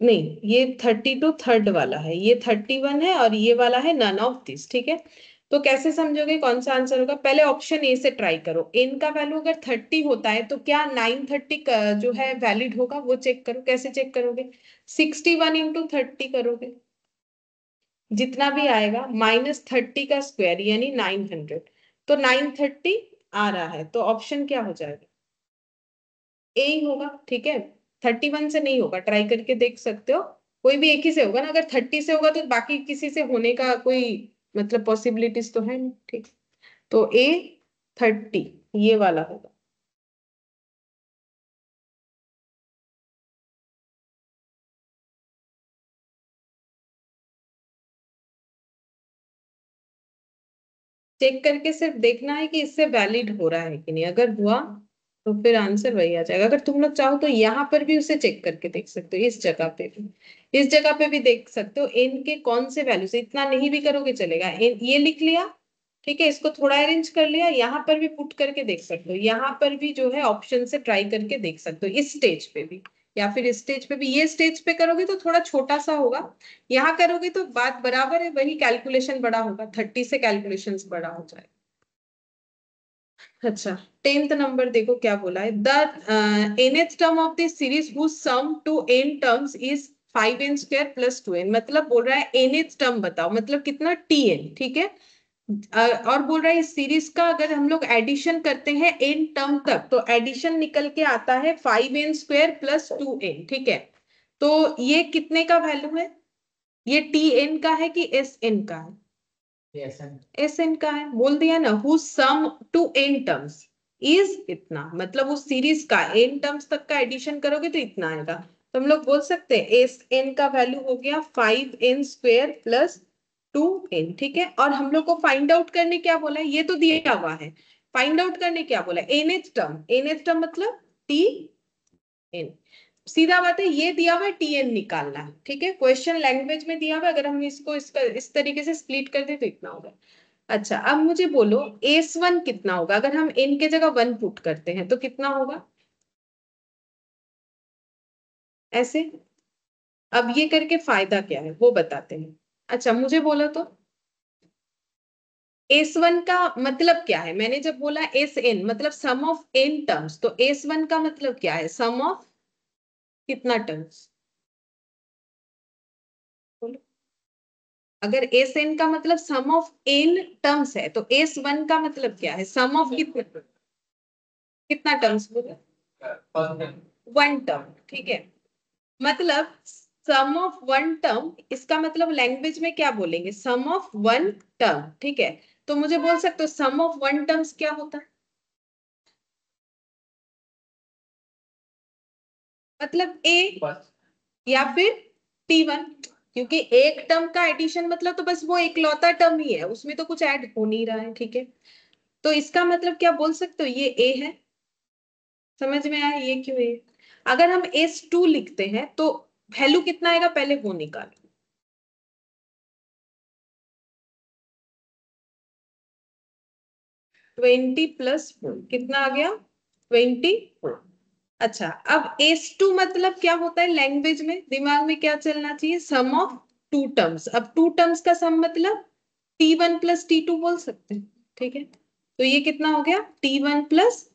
Speaker 1: नहीं ये 32 थर्ड वाला है, ये 31 है, और ये वाला है नन ऑफ दिस, ठीक है। तो कैसे समझोगे कौन सा आंसर होगा, पहले ऑप्शन ए से ट्राई करो, n का वैल्यू अगर 30 होता है तो क्या 930 जो है वैलिड होगा, वो चेक करो। कैसे चेक करोगे, 61 इंटू 30 करोगे, जितना भी आएगा -30 का स्क्वायर यानी 900, तो 930 आ रहा है, तो ऑप्शन क्या हो जाएगा, ए ही होगा, ठीक है। 31 से नहीं होगा, ट्राई करके देख सकते हो, कोई भी एक ही से होगा ना, अगर 30 से होगा तो बाकी किसी से होने का कोई मतलब पॉसिबिलिटीज तो है नहीं, ठीक। तो ए 30 ये वाला होगा। चेक करके सिर्फ देखना है कि इससे वैलिड हो रहा है कि नहीं, अगर हुआ तो फिर आंसर वही आ जाएगा। अगर तुम लोग चाहो तो यहाँ पर भी उसे चेक करके देख सकते हो, इस जगह पे भी, इस जगह पे भी देख सकते हो, एन के कौन से वैल्यू से, इतना नहीं भी करोगे चलेगा, एन ये लिख लिया, ठीक है, इसको थोड़ा अरेंज कर लिया, यहाँ पर भी पुट करके देख सकते हो, यहाँ पर भी जो है ऑप्शन से ट्राई करके देख सकते हो, इस स्टेज पे भी, या फिर इस स्टेज पे भी। ये स्टेज पे करोगे तो थोड़ा छोटा सा होगा, यहाँ करोगे तो बात बराबर है, वही कैलकुलेशन बड़ा होगा, 30 से कैलकुलेशन बड़ा हो जाएगा। अच्छा, 10th नंबर देखो क्या बोला है, the nth term of this series whose sum to n terms is 5n² plus 2n, मतलब बोल रहा है nth टर्म बताओ, मतलब कितना, tn, ठीक है। और बोल रहा है इस सीरीज का अगर हम लोग एडिशन करते हैं n टर्म तक, तो एडिशन निकल के आता है 5n² प्लस 2n, ठीक है। तो ये कितने का वैल्यू है, ये tn का है कि sn का है, एस एन का है, बोल दिया ना, whose sum to N terms is इतना, मतलब उस सीरीज का एन टर्म्स तक का एडिशन करोगे तो इतना आएगा। तो हम लोग बोल सकते हैं एस एन का वैल्यू हो गया 5n² प्लस 2n, ठीक है। और हम लोग को फाइंड आउट करने क्या बोला है, ये तो दिया हुआ है, फाइंड आउट करने क्या बोला है, nth टर्म मतलब टी एन, सीधा बात है, ये दिया हुआ है टीएन निकालना है, ठीक है, क्वेश्चन लैंग्वेज में दिया हुआ है, अगर हम इसको इस तरीके से स्प्लिट कर दे तो इतना होगा। अच्छा, अब मुझे बोलो S1 कितना होगा, अगर हम n के जगह 1 पुट करते हैं तो कितना होगा, ऐसे। अब ये करके फायदा क्या है वो बताते हैं। अच्छा मुझे बोलो तो S1 का मतलब क्या है, मैंने जब बोला Sn मतलब सम ऑफ n टर्म्स, तो S1 का मतलब क्या है, सम ऑफ कितना टर्म्स, बोलो। अगर एस एन का मतलब सम ऑफ एन टर्म्स है तो एस वन का मतलब क्या है? सम ऑफ कितना टर्म्स बोला? वन टर्म, ठीक है। मतलब सम ऑफ वन टर्म, इसका मतलब लैंग्वेज में क्या बोलेंगे? सम ऑफ वन टर्म, ठीक है। तो मुझे बोल सकते हो सम ऑफ वन टर्म्स क्या होता है? मतलब ए या फिर टी वन, क्योंकि एक टर्म का एडिशन मतलब तो बस वो एकलौता टर्म ही है, उसमें तो कुछ ऐड हो नहीं रहा है, ठीक है। तो इसका मतलब क्या बोल सकते हो? ये ए है, समझ में आया ये क्यों है? अगर हम एस टू लिखते हैं तो वैल्यू कितना आएगा पहले वो निकालो। 20 प्लस 4 कितना आ गया? 24। अच्छा, अब एस टू मतलब क्या होता है लैंग्वेज में? दिमाग में क्या चलना चाहिए? Sum of two terms. अब टू टर्म्स का सम मतलब T one plus T two बोल सकते हैं, ठीक है। तो ये कितना हो गया? T one plus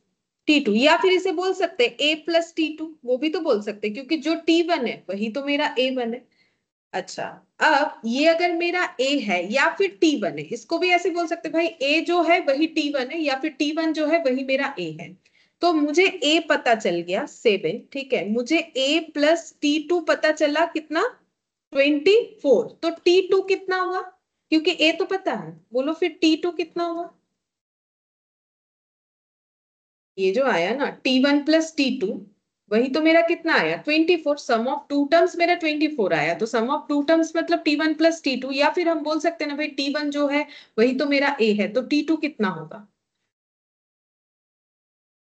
Speaker 1: T two, या फिर इसे बोल सकते हैं ए प्लस टी टू, वो भी तो बोल सकते हैं, क्योंकि जो टी वन है वही तो मेरा ए वन है। अच्छा, अब ये अगर मेरा ए है या फिर टी वन है, इसको भी ऐसे बोल सकते हैं भाई ए जो है वही टी वन है, या फिर टी वन जो है वही मेरा ए है। तो मुझे ए पता चल गया 7, ठीक है। मुझे ए प्लस टी टू पता चला कितना? 24। तो टी टू कितना हुआ? क्योंकि ए तो पता है, बोलो फिर टी टू कितना हुआ? ये जो आया ना T one plus T two, वही तो मेरा कितना आया? 24। सम ऑफ टू टर्म्स मेरा 24 आया, तो सम ऑफ टू टर्म्स मतलब T one plus T two, या फिर हम बोल सकते हैं ना भाई टी वन जो है वही तो मेरा ए है, तो टी टू कितना होगा?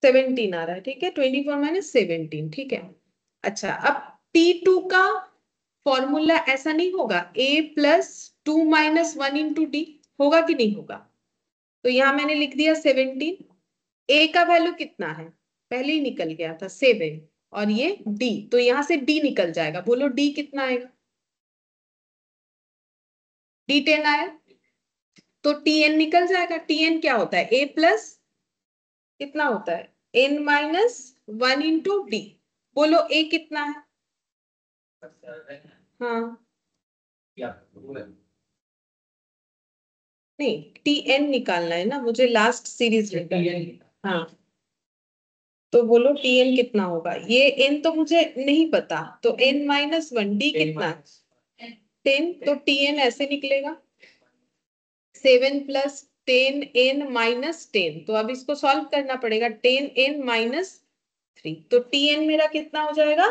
Speaker 1: 17 आ रहा है, ठीक है। 24 माइनस 17, ठीक है। अच्छा, अब टी टू का फॉर्मूला ऐसा नहीं होगा A plus two minus one into D? होगा कि नहीं होगा? तो यहां मैंने लिख दिया 17। ए का वैल्यू कितना है? पहले ही निकल गया था 7, और ये डी, तो यहां से डी निकल जाएगा। बोलो डी कितना आएगा? डी 10 आया, तो टी एन निकल जाएगा। टी एन क्या होता है? ए प्लस कितना होता है? N minus one into D. बोलो ए कितना है? हाँ, नहीं, टी एन निकालना है ना मुझे, लास्ट सीरीज निकालना है। हाँ, तो बोलो टी एन कितना होगा? ये एन तो मुझे नहीं पता, तो एन माइनस वन, डी कितना? 10। तो टी एन ऐसे निकलेगा 7 + 10n - 10। तो अब इसको सॉल्व करना पड़ेगा। 10n - 3, तो टी एन मेरा कितना हो जाएगा?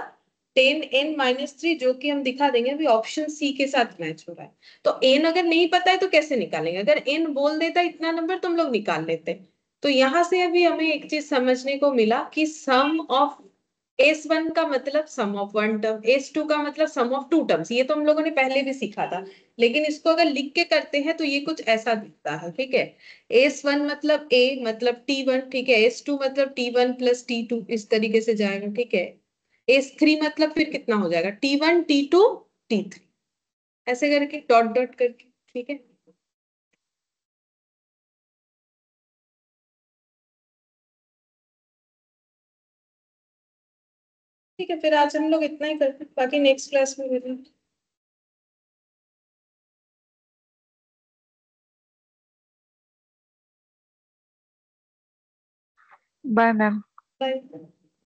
Speaker 1: 10n - 3, जो कि हम दिखा देंगे अभी, ऑप्शन सी के साथ मैच हो रहा है। तो एन अगर नहीं पता है तो कैसे निकालेंगे? अगर एन बोल देता इतना नंबर तुम लोग निकाल लेते। तो यहां से अभी हमें एक चीज समझने को मिला कि सम ऑफ एस वन का मतलब sum of one term, S two का मतलब सम ऑफ टू टर्म्स। ये तो हम लोगों ने पहले भी सीखा था, लेकिन इसको अगर लिख के करते हैं तो ये कुछ ऐसा दिखता है, ठीक है। एस वन मतलब ए मतलब टी वन, ठीक है। एस टू मतलब T one plus T two, इस तरीके से जाएगा, ठीक है। एस थ्री मतलब फिर कितना हो जाएगा? T one T two T three, ऐसे करके डॉट डॉट करके, ठीक है। ठीक है, फिर आज हम लोग इतना ही करते हैं, बाकी नेक्स्ट क्लास में मिलेंगे।
Speaker 3: Bye ma'am.
Speaker 1: बाय।